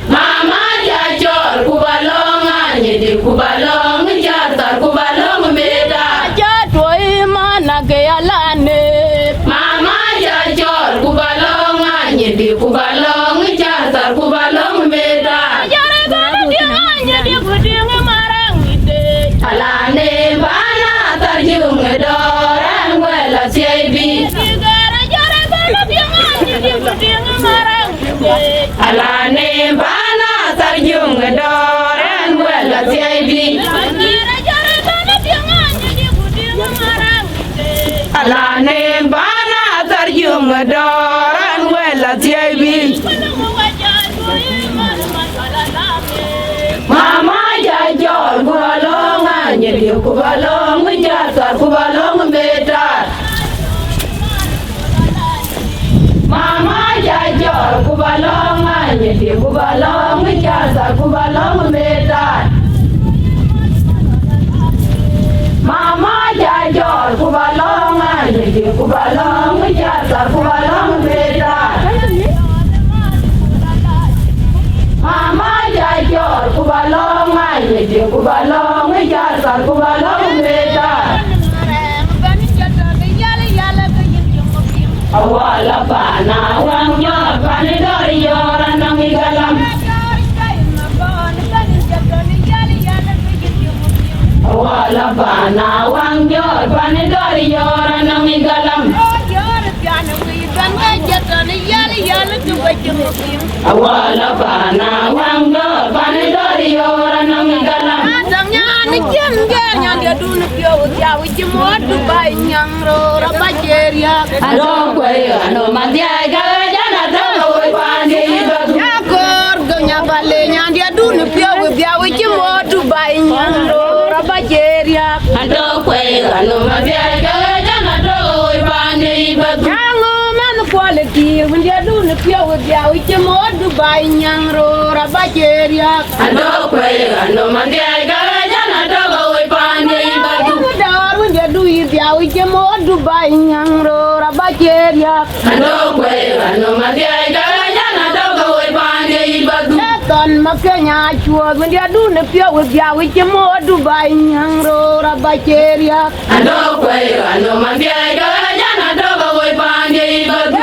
Mama ya jol kubalong anyede kubalong jata kubalong medan Mama ya jol kubalong anyede kubalong jata kubalong medan Alane bana tarjung doran wala sebi Alane bana tarjung doran wala sebi Alane bana tarjung doran wala sebi Mama ya jol kubalong anyede kubalong jata kubalong medan Mama ya jol kubalong anyede kubalong jata kubalong medan Mama ya jol kubalong anyede kubalong jata kubalong medan Mama ya jol kubalong anyede kubalong jata kubalong medan Awala bana wang yor bani dori yoran nang igalam Awala bana wang yor bani dori yoran nang igalam Awala bana wang yor bani dori yoran nang igalam Ado kwe ano mandia gala jana tawo pandi batu Ado kwe ano mandia gala jana tawo pandi batu pio dia uche mo Dubai nyangro rabacheria ando kwe ando mandiai ga jana dogo we pande ibadu daru je du dia uche mo Dubai nyangro rabacheria ando kwe ando mandiai ga jana dogo we pande ibadu ton makanya chuo dia du ne pio dia uche mo Dubai nyangro rabacheria ando kwe ando mandiai ga jana dogo we pande ibadu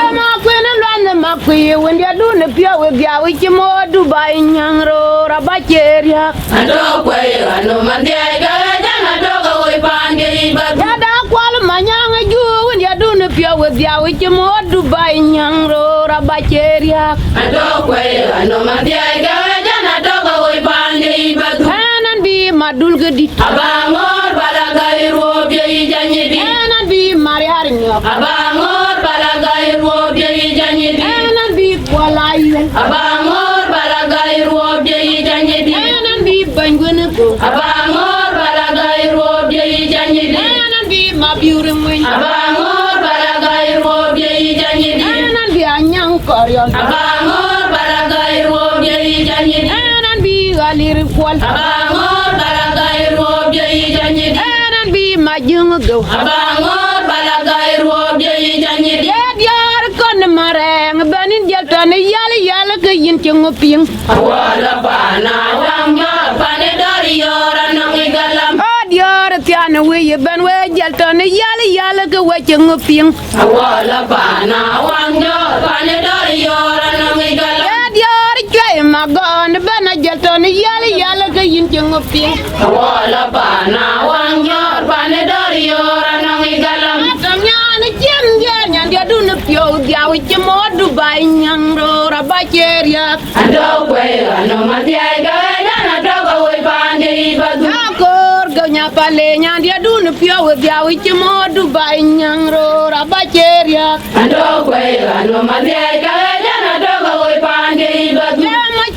Makwi when dia do ne pia we bia we chi mo Dubai nyangro rabacheria ando kwe ando mandiai ga jana dogo we pande ibadu ya da kwal manyanga ju when dia do ne pia we bia we chi mo Dubai nyangro rabacheria ando kwe ando mandiai ga jana dogo we pande ibadu hanan bi madul gedi abangor balagai robe janyidi hanan bi mari harnyo abangor balagai robe janyidi hanan bi kwalayen abangor balagai robe janyidi hanan bi bangwene ko abangor balagai robe janyidi hanan bi mabiure mwen abangor balagai robe janyidi hanan bi anyang koryon abangor balagai robe janyidi hanan bi galir kwal abangor balagai robe janyidi hanan bi majung go abangor balagai robe janyidi yar kon mareng banin jaltan yal ke yin chungoping awala bana wanga pane dari yora nongi galam adiar tian we ban we jaltan yal ke we chungoping awala bana wanga pane dari yora nongi galam adiar chwe magon bana jaltan yal ke yin chungoping awala bana wanga pane dari yora nongi galam tamyan jem nyan dia dun pio dia we mo Dubai nyangro rabacheria ando kwe ando mandiai ga jana dogo we pande ibadu akor ganya pale nyan dia dun pio dia we mo Dubai nyangro rabacheria ando kwe ando mandiai ga jana dogo we pande ibadu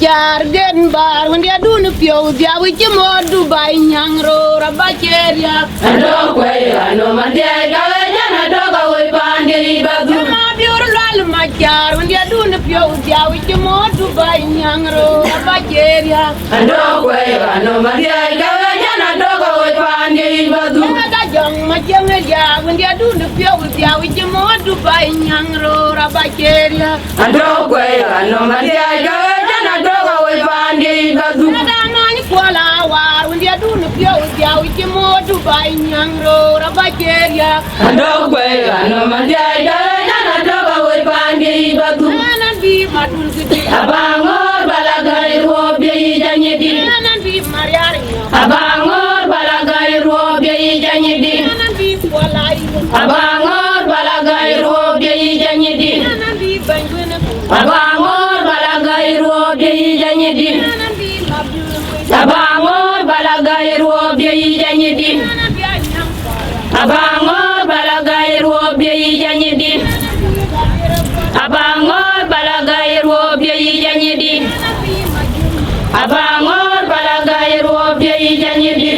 Jar den bar when dia dun pio dia we mo Dubai nyangro rabacheria ando kwe ando mandiai ga jana dogo we pande ibadu ma biur lal ma jar when dia dun pio dia we mo Dubai nyangro rabacheria ando kwe ando mandiai ga jana dogo we pande ibadu da jong ma jeng dia when dia dun pio dia we mo Dubai nyangro rabacheria ando kwe ando mandiai ga jana dogo we pande ibadu da mani kwala war when dia dun pio dia we mo Dubai nyangro rabacheria ando kwe ando mandiai ga jana dogo we pande ibadu Nanan bi madul gidi abangor balagai robe janyidi nanan bi mariar nyo abangor balagai robe janyidi nanan bi walai abangor balagai robe janyidi nanan bi bangwene abangor balagai robe janyidi nanan bi mabdul abangor balagai robe janyidi nanan bi anyam abangor balagai robe janyidi abangor balagai robe janyidi abangor balagai robe janyidi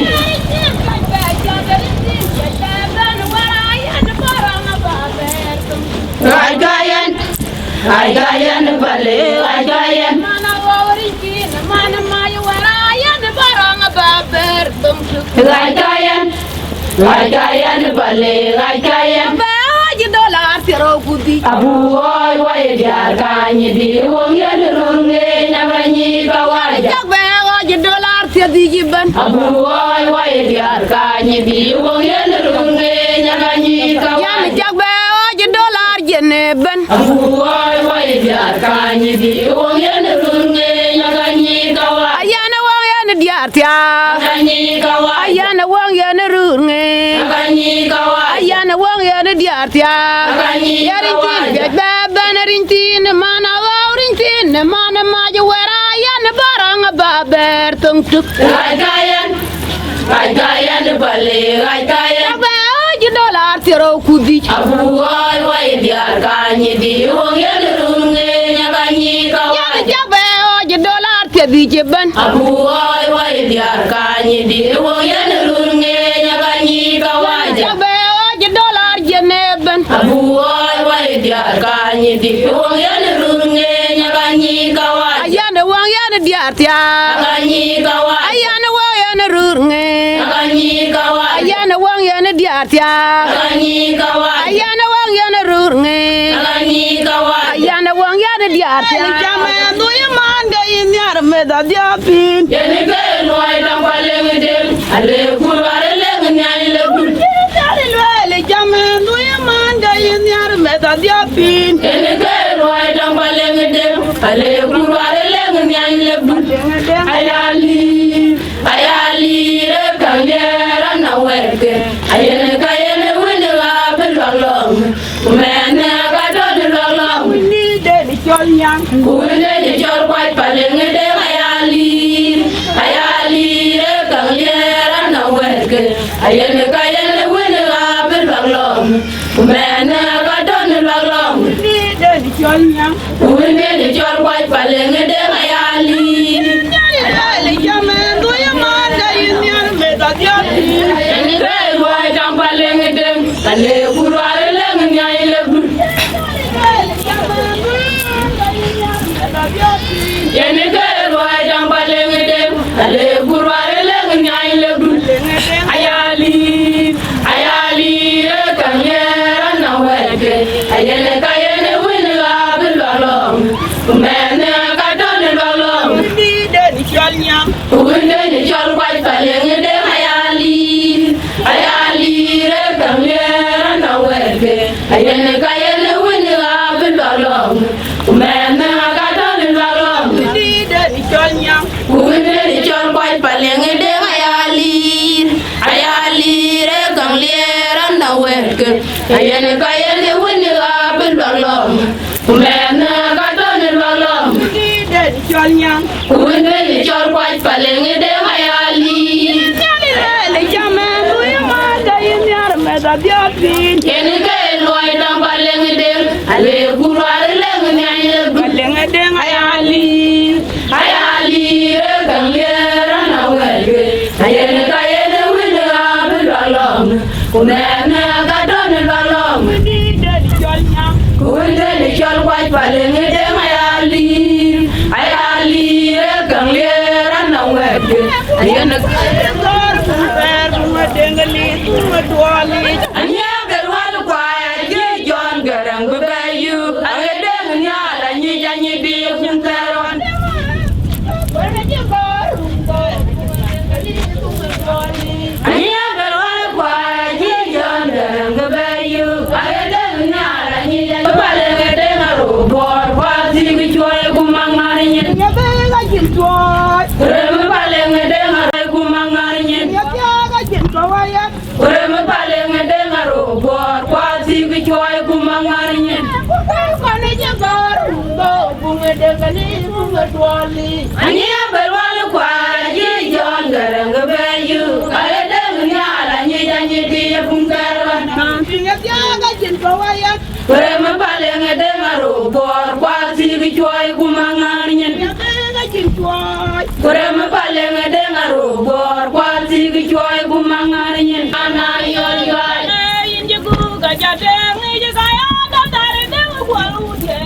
ay gayan bale ay gayan mana wawri kina mana mayu warayan barang baber tumsuk ay gayan bale ay gayan baji dolar tiro kudi abu oy way diar kanyi di wong yel runge nyabanyi kawaja jak baji dolar tedi jiban abu oy way diar kanyi di wong yel runge nyabanyi kawaja yan jak baji dolar jene ben abu oy way diar kanyi di wong yel runge nyabanyi kawaja ayana wang yana diar tia kanyi kawaja ayana wang yana runge kanyi kawaja ayana wang yana diar tia kanyi yarintin kawaja baban rintin mana wawrintin mana maji wara yana barang baber tumsuk ay gayan bale ay gayan baji dolar tiro kudi abu oy way diar kanyi di wong yel runge nyabanyi kawaja jak baji dolar tedi jiban abu oy way diar kanyi di wong yel runge nyabanyi kawaja jak baji dolar jeneben abuoy wai diar kanyi di wong yan runge nyakanyi kawai ayane wang yana diartia kanyi kawai ayane wang yana rurunge kanyi kawai ayane wang yana diartia kanyi kawai ayane wang yana rurunge kanyi kawai ayane wang yana diartia chame du yaman ga inyar me da diapin yene ke loy dam paleng dem ale kurware leng nyai le bul dale le chame du yaman ga inyar me da diapin yene ke loy dam paleng dem ale kurware leng nyai le bul ayali re kangera na weke ayene kayene wene ga belolong mena ga do lolong ni de chol nyang wene de chol kwai paleng de ayali re kangera na weke ayene kayene wene ga belolong mena ga do lolong ni de chol nyang wene de chol kwai paleng de ayali ale kurware leng nyai le bul yene ke roy jam baleng dem ale kurware leng nyai le bul ayali re kanyera na weke ayene kayene wene ga belolong mena ka don lolong ni de ni chol nyam wene ni chol kwai baleng dem ayali re kanyera na weke ayene kayene wene ga belolong mena ka don lolong ni de ni chol nyam wene ni chol kwai baleng dem ayali re kanyera na weke ayene kayene wene ga belolong mena ka don lolong ni de ni chol nyam wene ni chol kwai baleng dem ayali yene ke loy dam baleng dem ale kurware leng nyai le baleng dem ayali re kangera na weke ayene kayene wene ga belolong mena ga don lolong ni de chol nyam wene ni chol kwai baleng dem ayali re kangera na weke ayene kayene gor per ma dengali ma twali anya berwal kwaya je jon garang bayu agade nyala nyi janyi bi kuntaron anya berwal kwaya je jon garang bayu agade nyala nyi janyi bale ngade ngaro bor kwasi bi choy kumangari nyi nyabe ga jin toy rem bale ngade ngaro kumangari nyi nyabe ga jin toya rem bale ngade ngaro bor kwasi bi choy kumangari nyi kone je gor go bunga de kali bunga twali anya berwal kwaya je jon garang bayu agade nyala nyi janyi bi kuntaron tinga ga jin toya rem bale ngade ngaro bor kwasi bi choy kumangari nyi Kurem paleng de ngaro bor kwasi gi choy kumangari nyen ana yor yor inje gu ga jate ngi ga ya da dare de kwa ute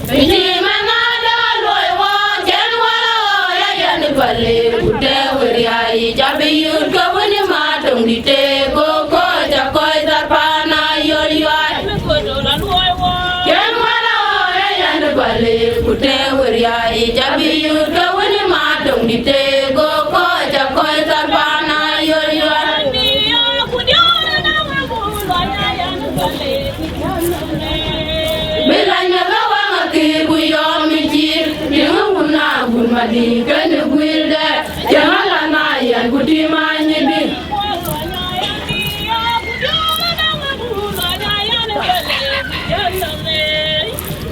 biji mana da loy wa jen wala ya ya ni pale ute weri ai jabe yur ko woni ma tong di te go ko ja ko dar pana yor yor ko do la loy wa jen wala ya ya ni pale ute weri ai jabe yur ko woni ma tong di te go ko ja ko dar pana yor yor Bilanya gawa ki bu yom ji dinga wuna gun madi kan gwilda jangala na yan gudi manye bi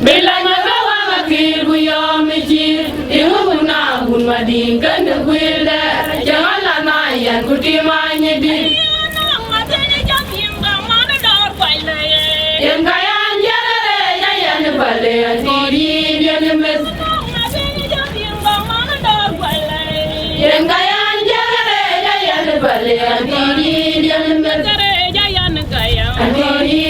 Bilanya gawa ki bu yom ji dinga wuna gun madi kan gwilda jangala na yan gudi manye bi Bale atiri bien mes Yengayan jagare jayan bale atiri bien mes Atiri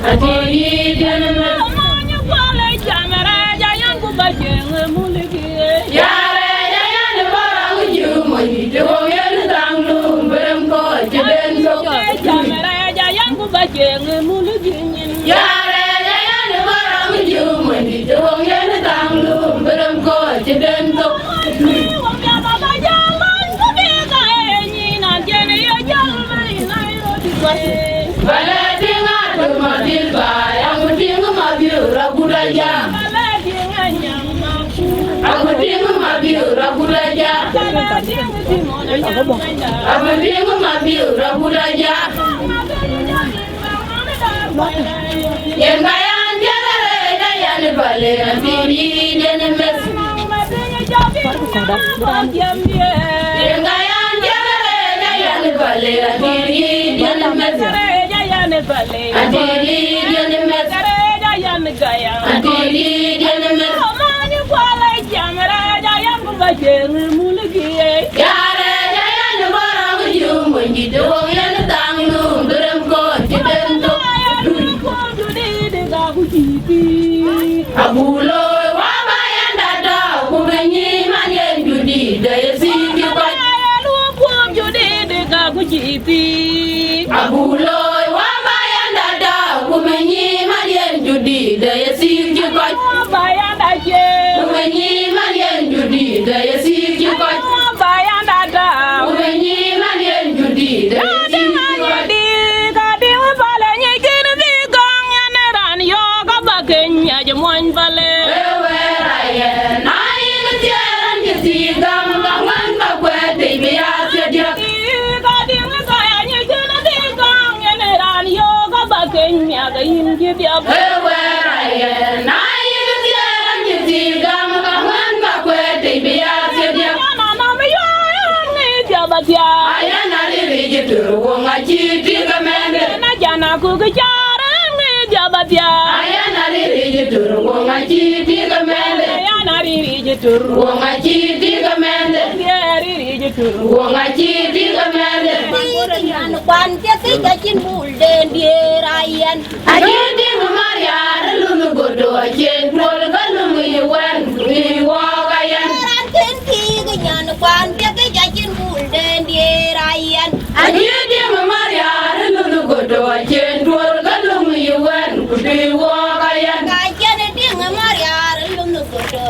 Atiri dene mes. Manya kwale jamara jayan ku bajeng muliki. Yare jayan barang jumani to yen tanglu berem ko jeden so. Jamara jayan ku bajeng muliki. Yare jayan barang jumani to yen tanglu berem ko jeden so. Wong ya baba jalan ku bega ni na jene ya jalan na yo di kwase. Bale tinga to madil ba yang tinga mabiu ragulaja. Bale tinga nyam maku. Aku tinga mabiu ragulaja. Bale tinga timona nyam. Aku tinga mabiu ragulaja. Yen bayan jagare dayan bale antiri dene mes. Yen bayan jagare dayan bale antiri dene mes. Antiri dene mes. Antiri dene mes. Yare dayan barang jumani to yen tanglu berem ko jeden to. Abulo wa bayan dada kumenyi manyen judi daya sigi kwaj. Abulo wa bayan dada kumenyi manyen judi daya sigi kwaj. Kumenyi manyen judi daya sigi kwaj. Kumenyi manyen judi daya sigi kwaj. Ewe rayen ayin tiaran jisi gam bangan bakwe tibi asya. Ewe rayen ayin tiaran jisi gam bangan bakwe tibi asya. Ayan aliri jitur wonga chiti kamende. Ayan aliri jitur wonga chiti kamende. Wonga chiti kamende. Wonga chiti kamende. Ajiti mamariar lunu godo ajen pol galunu yewan ni wagayan. Ajiti mamariar lunu godo ajen pol galunu yewan ni wagayan.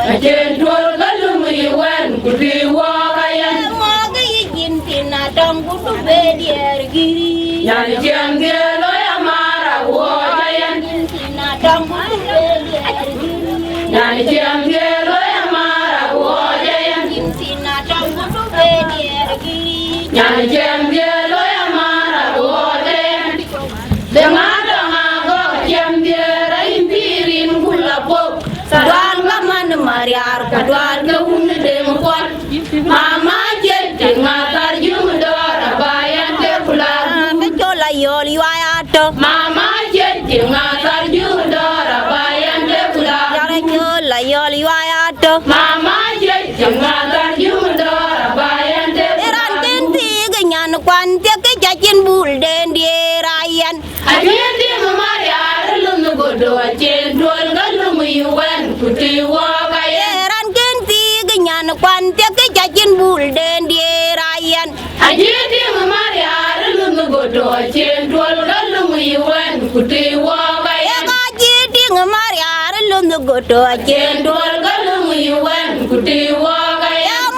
Ajen pol galunu yewan ni wagayan. Yani jam gelo ya mara wagayan. Yani jam gelo ya mara wagayan. Yani jam gelo ya mara wagayan. Dengan dengago jam gera impirin gula pop. Sadwan gaman mariar kadwan ke hunde demkon. Mama jete ngatar jumdora bayan te pular. Mama jete ngatar jumdora bayan te pular. Mama jete ngatar jumdora bayan te pular. Ajiti mamariar lunu godo ajen dol galum yuwan kuti wagayan. Ajiti mamariar lunu godo ajen dol galum yuwan kuti wagayan. Ajen dol galum yuwan kuti wagayan.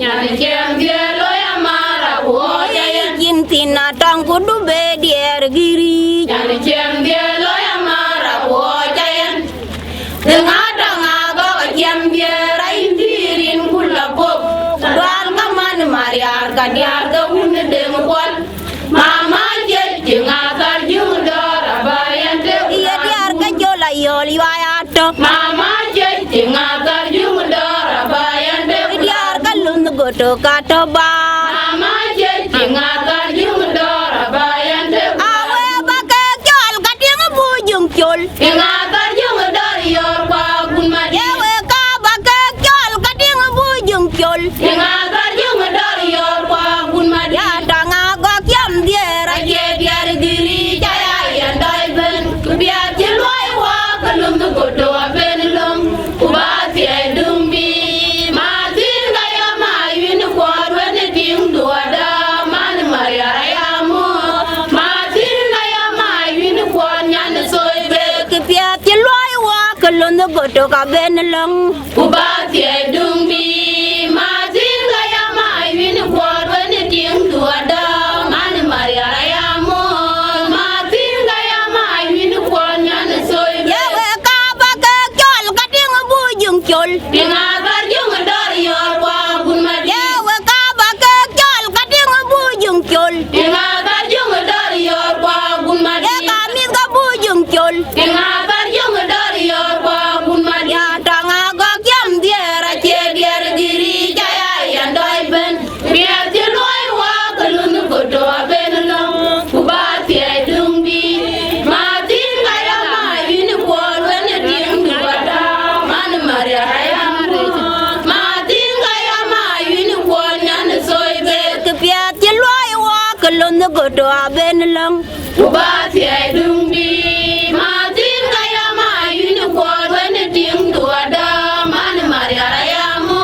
Yani jam gelo ya mara wagayan. Yani jam gelo ya mara wagayan. Dengago jam gera impirin gula pop. Sadwan gaman mariar kadiar ke hunde demkon. Mama jete ngatar jumdora bayan te pular. Mama jete ngatar jumdora bayan te pular. Mama jete ngatar jumdora bayan te pular. Ngatar jumdora yor pagun madi. Ngatar jumdora yor pagun madi. Ajen lon the go to ka ben long Ubati dumbi mazinga ya mai win kwar wen ting duada man maria ya mo mazinga ya mai win kwar nyan soy ye we ka ba ka chol ka ding bu jung chol dinga bar jung dar yor wa gun ma ye we ka ba ka chol ka ding bu jung chol dinga bar jung dar yor wa gun ma ye ka mi ka bu jung chol dinga bar jung dar yor wa gun ma ya tanga go kyam diera che dier diri jaya yan doi ben bia ti loi wa kalun ko do ben lo ubati dumbi mazinga ya mai win kwar wen ting duada man maria ya mo mazinga ya mai win kwar nyan soy be ke pia ti loi wa ka lon the go to ben long ubati dumbi mazinga ya mai win kwar wen ting duada man maria ya mo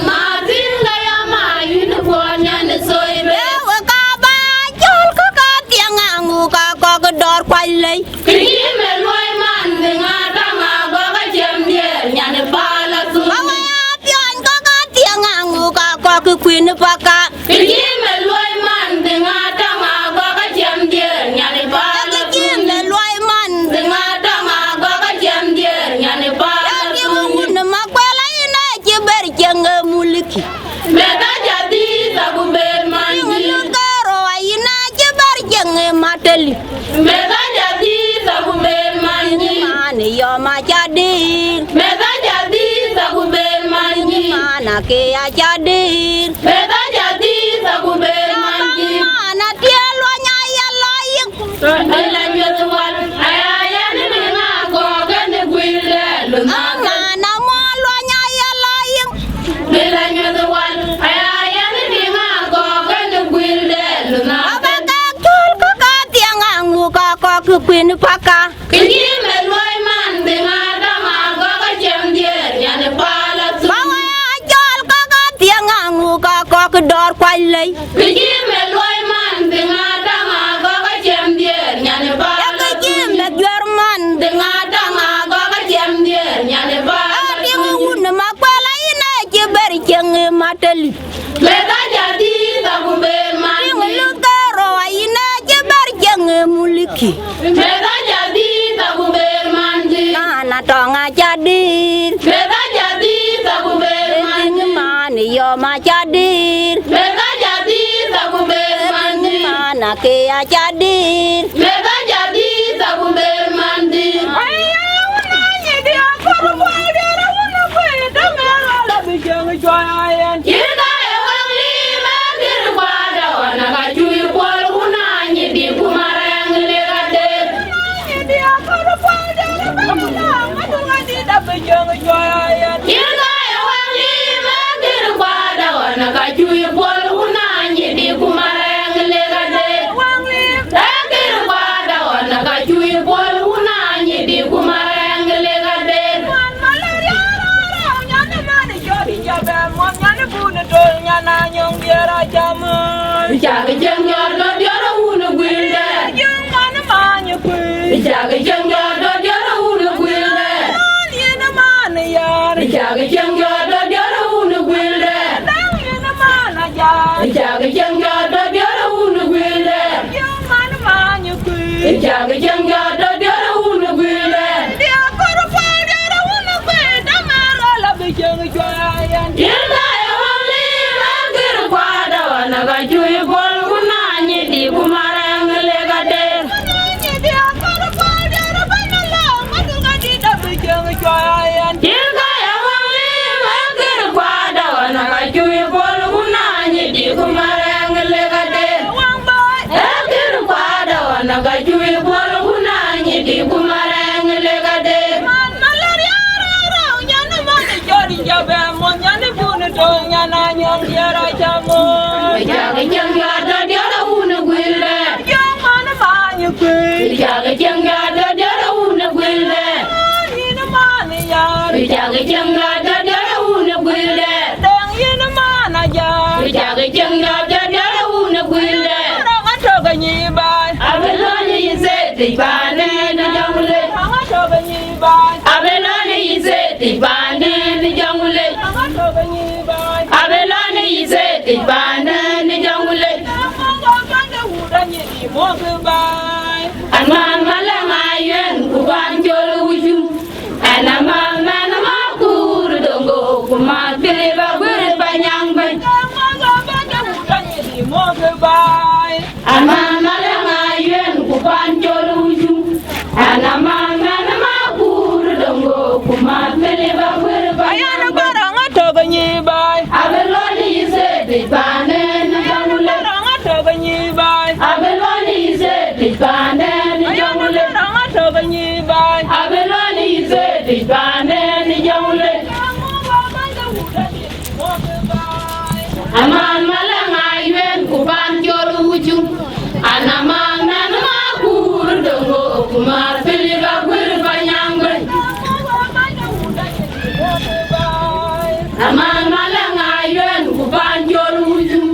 mazinga ya mai win kwar nyan soy be ye we ka ba chol ka tiang angu ka ko ka dor kwai lei kini me loi man nga danga go ga jem dier nyan pala su ba wa pian ka tiang angu ka ko ka queen pa ka kini me loi man nga danga go ga jem dier nyan pala su Kim le loi man nga danga go ga jem dier nyan pala ki su mun ma kwela ina ki ber jeng mulki me ga jadi sa bu ber man lu garo ina ki ber jeng mateli me ga jadi sa bu ber man man yo ma jadi me ga jadi sa bu ber man mana ke ya jadi me ga jadi sa bu ber man mana dia lo nya ya laik Ela nyotuan ayaya ni nga ko gane gwile luna mana mo lo nya ya laik Ela nyotuan ayaya ni nga ko gane gwile luna ba ka tul ka tiang angu ka ko ka queen pa ka Kiki me loy man de nga dama ko ga jem dier nyane pala su ba wa jol ka tiang angu ka ko ka dor kwai lei Kiki me loy man de nga dama ko ga jem dier nyane ya pala ka jim le german de nga dama ko ga jem dier nyane pala Ding un ma kwela ina ki ber jeng mateli Me ga jadi sa bu ber man ding lu garo ina ki ber jeng mulki Me ga jadi sa bu ber man mana tonga jadi Me ga jadi sa bu ber man ding man yo ma jadi Me ga jadi sa bu ber man mana ke ya jadi Me ga jadi sa bu ber man Yirga e wangli me dir kwada wana ga chui kwal una nyi di kumarang le ga de Yirga e wangli me dir kwada wana ga chui kwal una nyi di kumarang le ga de Dir kwada wana ga chui kwal una nyi di kumarang le ga de Jaga jeng yor do diora una gwilde Jaga jeng yor do diora una gwilde Jaga jeng yor do diora una gwilde Jaga jeng yor do diora una gwilde Jaga jeng yor do diora una gwilde Yirga e wangli magir kwada wana ga chui bol una nyi di kumarang le ga de Yirga e wangli magir kwada wana ga chui bol una nyi di kumarang le ga de Magir kwada wana ga chui bol una nyi di kumarang le ga de Jaga jeng yor do diora una gwilde Jaga jeng yor do diora una gwilde Jaga jeng yor do diora una gwilde Jaga jeng yor do diora una gwilde Abeloni yise di bane na jamule Abeloni ti bane ni jangule abelone ise ti bane ni jangule anan malanga yen kuban jolu wujum anaman man makur dongo kuma teleba gure banyang bay anan malanga yen kuban jolu wujum anaman man makur dongo kuma teleba gure banyang baranga to banyi bay abeloni ise ti bane ni jangule baranga to banyi bay abeloni ise ti bane ni jangule baranga to banyi bay abeloni ise ti bane ni jangule aman malanga yen kuban jolu wujum anaman nan makur dongo kuma teleba gure banyang bay aman malanga yen kuban jolu wujum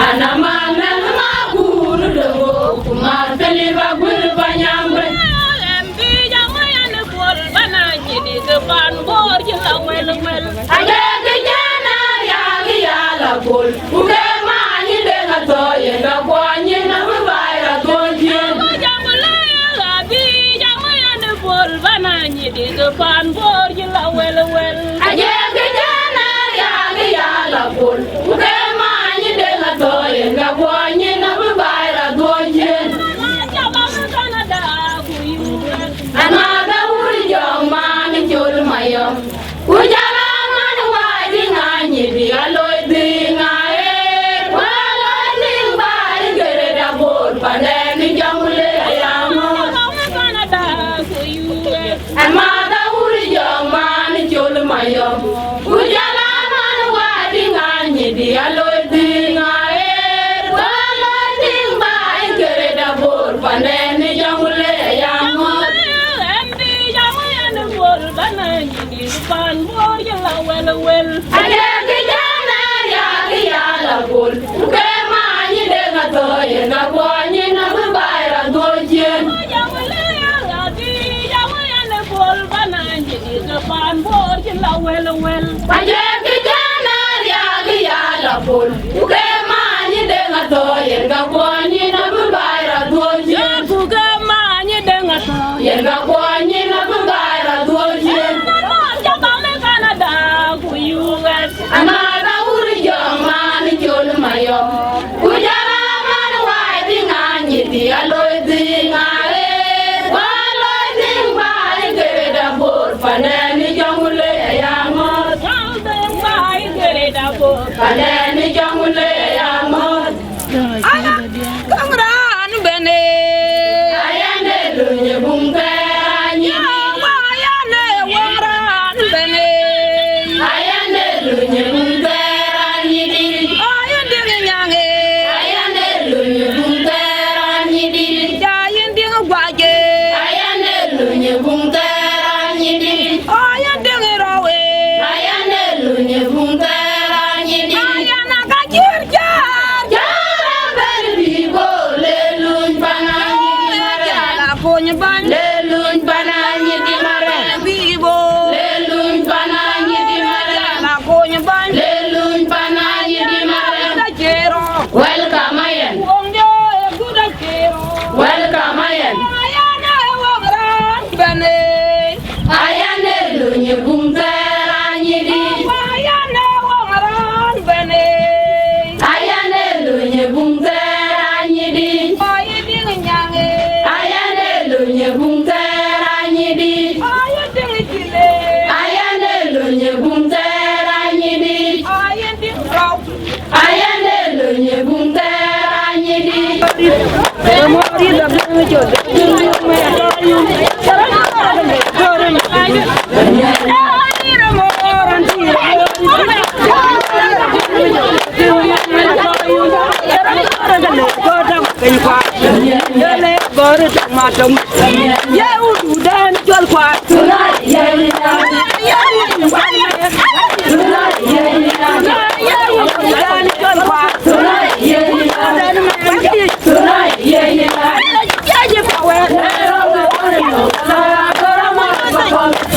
anaman nan makur dongo kuma teleba gure banyang bay embi jamoyan bol banaji di depan bor jela wel wel ade ke jana ya la bol uge mani de ga to ye ga kwanye na bayra to jien jamule la bi jamoyan bol banaji di depan bor jela wel wel ade ke jana ya la bol uge mani de ga to ye ga kwanye na bayra to jien anada uri jong mani chul mayom ujala man wadi ngani di aloy di ngae waloy ning bai gere da bor pandeni jamule ayamo anada uri jong mani chul mayom ujala man wadi ngani di aloy di ngae waloy ning bai gere da bor pandeni jamule ayamo pan bor jela wel wel ade ke jana ya la bol ke ma ni de ga to ye ga bo ni na bayra do jen jamule ya di jamule bol banani ke pan bor jela wel wel ade ke jana ya la bol ke ma ni de ga to ye ga bo ni na bayra do jen ke ma ni de ga to ye ga bo ni na bayra do jen anada uri jong mani chul mayom ujala man wadi ngani di aloy di ngae waloy ding bai gere da bor paneni jangule ayamo ding bai gere da bor paneni jangule ayamo ana kamran bene ayane lunye bumbe anyi ayane waran bene ayane lunye bumbe anyi di ayane nyange ayane lunye bumbe anyi di ayane gwaje ayane lunye bumbe anyi di ayane rawe ayane lunye bumbe anyi di ayana kajirja jara berbi bole lun bananyi jara konya ban le lun bananyi di mare bibo le lun bananyi di mare la konya ban le lun bananyi di mare da jero welcome ayen wonjo e guda jero welcome ayen ayana wogran bane ayane lunye bumbe anyi di ayane wogran bane ayane lunye bumbe anyi di ayidi nyange ayane lunye bumbe anyi di ayidi chile ayane lunye bumbe anyi di ayidi raw ayane lunye bumbe anyi di mo di da ngi jod me ayu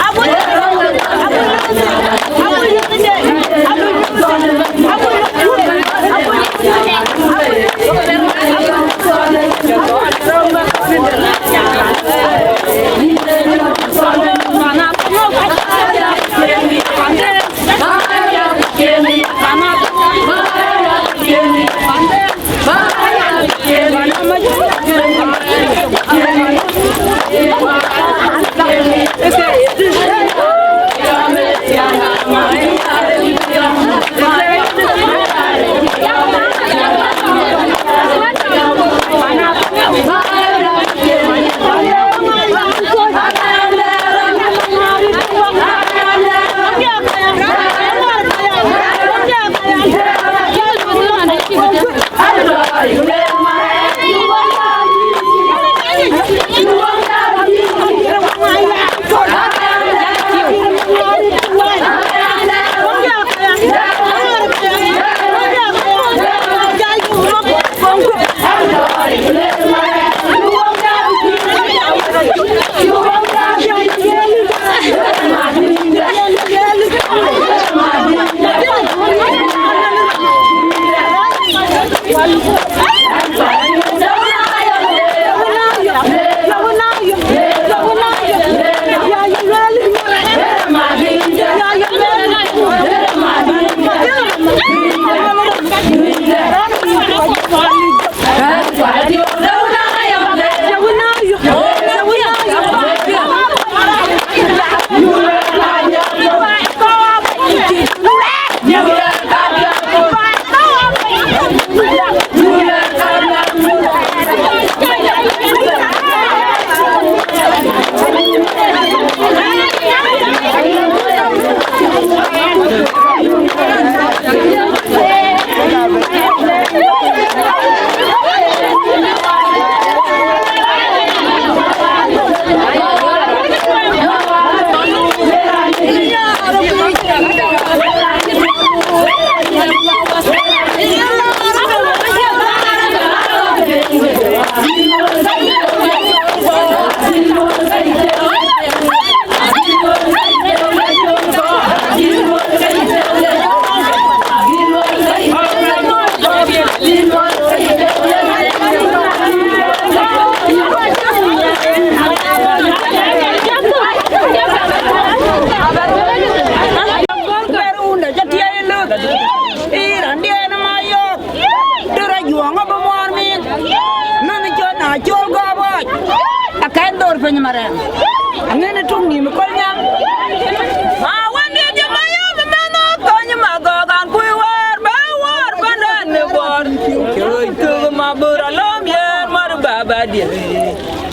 Abu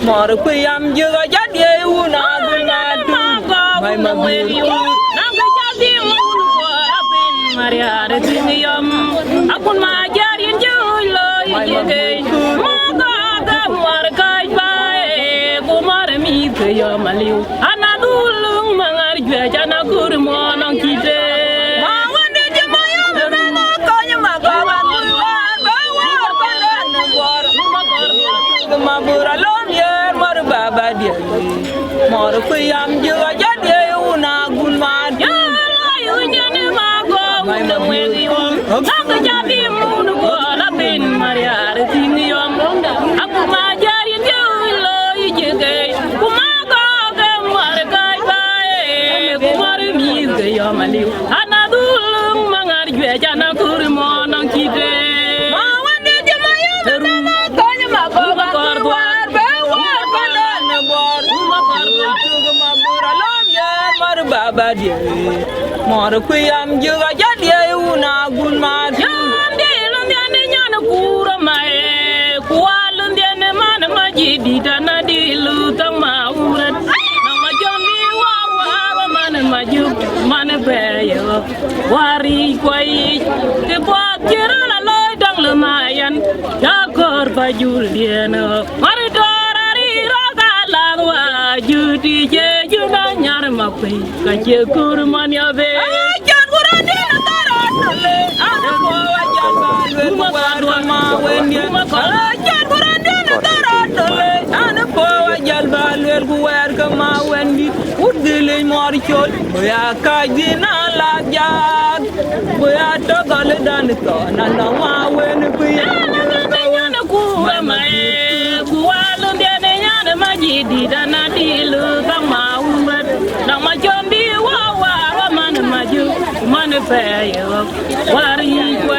Mor kuyam juga jadi una dengan mai mangweli nang jadi una apin maria retinium akun majarin julo yeke maga gamar kai bae kumar mi kaya maliu anadulung mangar jana kurmo nang kite mawande jamayo mena kanya magawan bawar pandan bor mabura baba dia mor kuyam juga jadi una gunman ya layu nyane mago una mwegiom nang jadi mun go lapin maria retinium aku majarin julo yeke kumago gamar kai bae kumar mi gaya maliu anadulung mangar jwe jana kurmo nang kite mawande jamayo mena kanya mago baba dia mor kuyam juga jadi una gunman jam dia lundiane nyana kura mae kualun dia ne mana majidi dana dilu tang maurat nama jombi wawa mana maju mana bayo wari kwai ke buat kira la loy dang lumayan jakor bajul dia no mari dorari rogala wajudi je juna nyar mapai kaje kurman ya be jan kurande tarotole ada wajal balwe ma wendi jan kurande tarotole ana wajal balwe kuwer ka ma wendi udile mor chol ya kajina la jag boya togal dan to na ma wen ku ya na ku ma kuwalu ndene nyane majidi dana dilu kama umrat na majombi wawa man maju man fayo wari kwa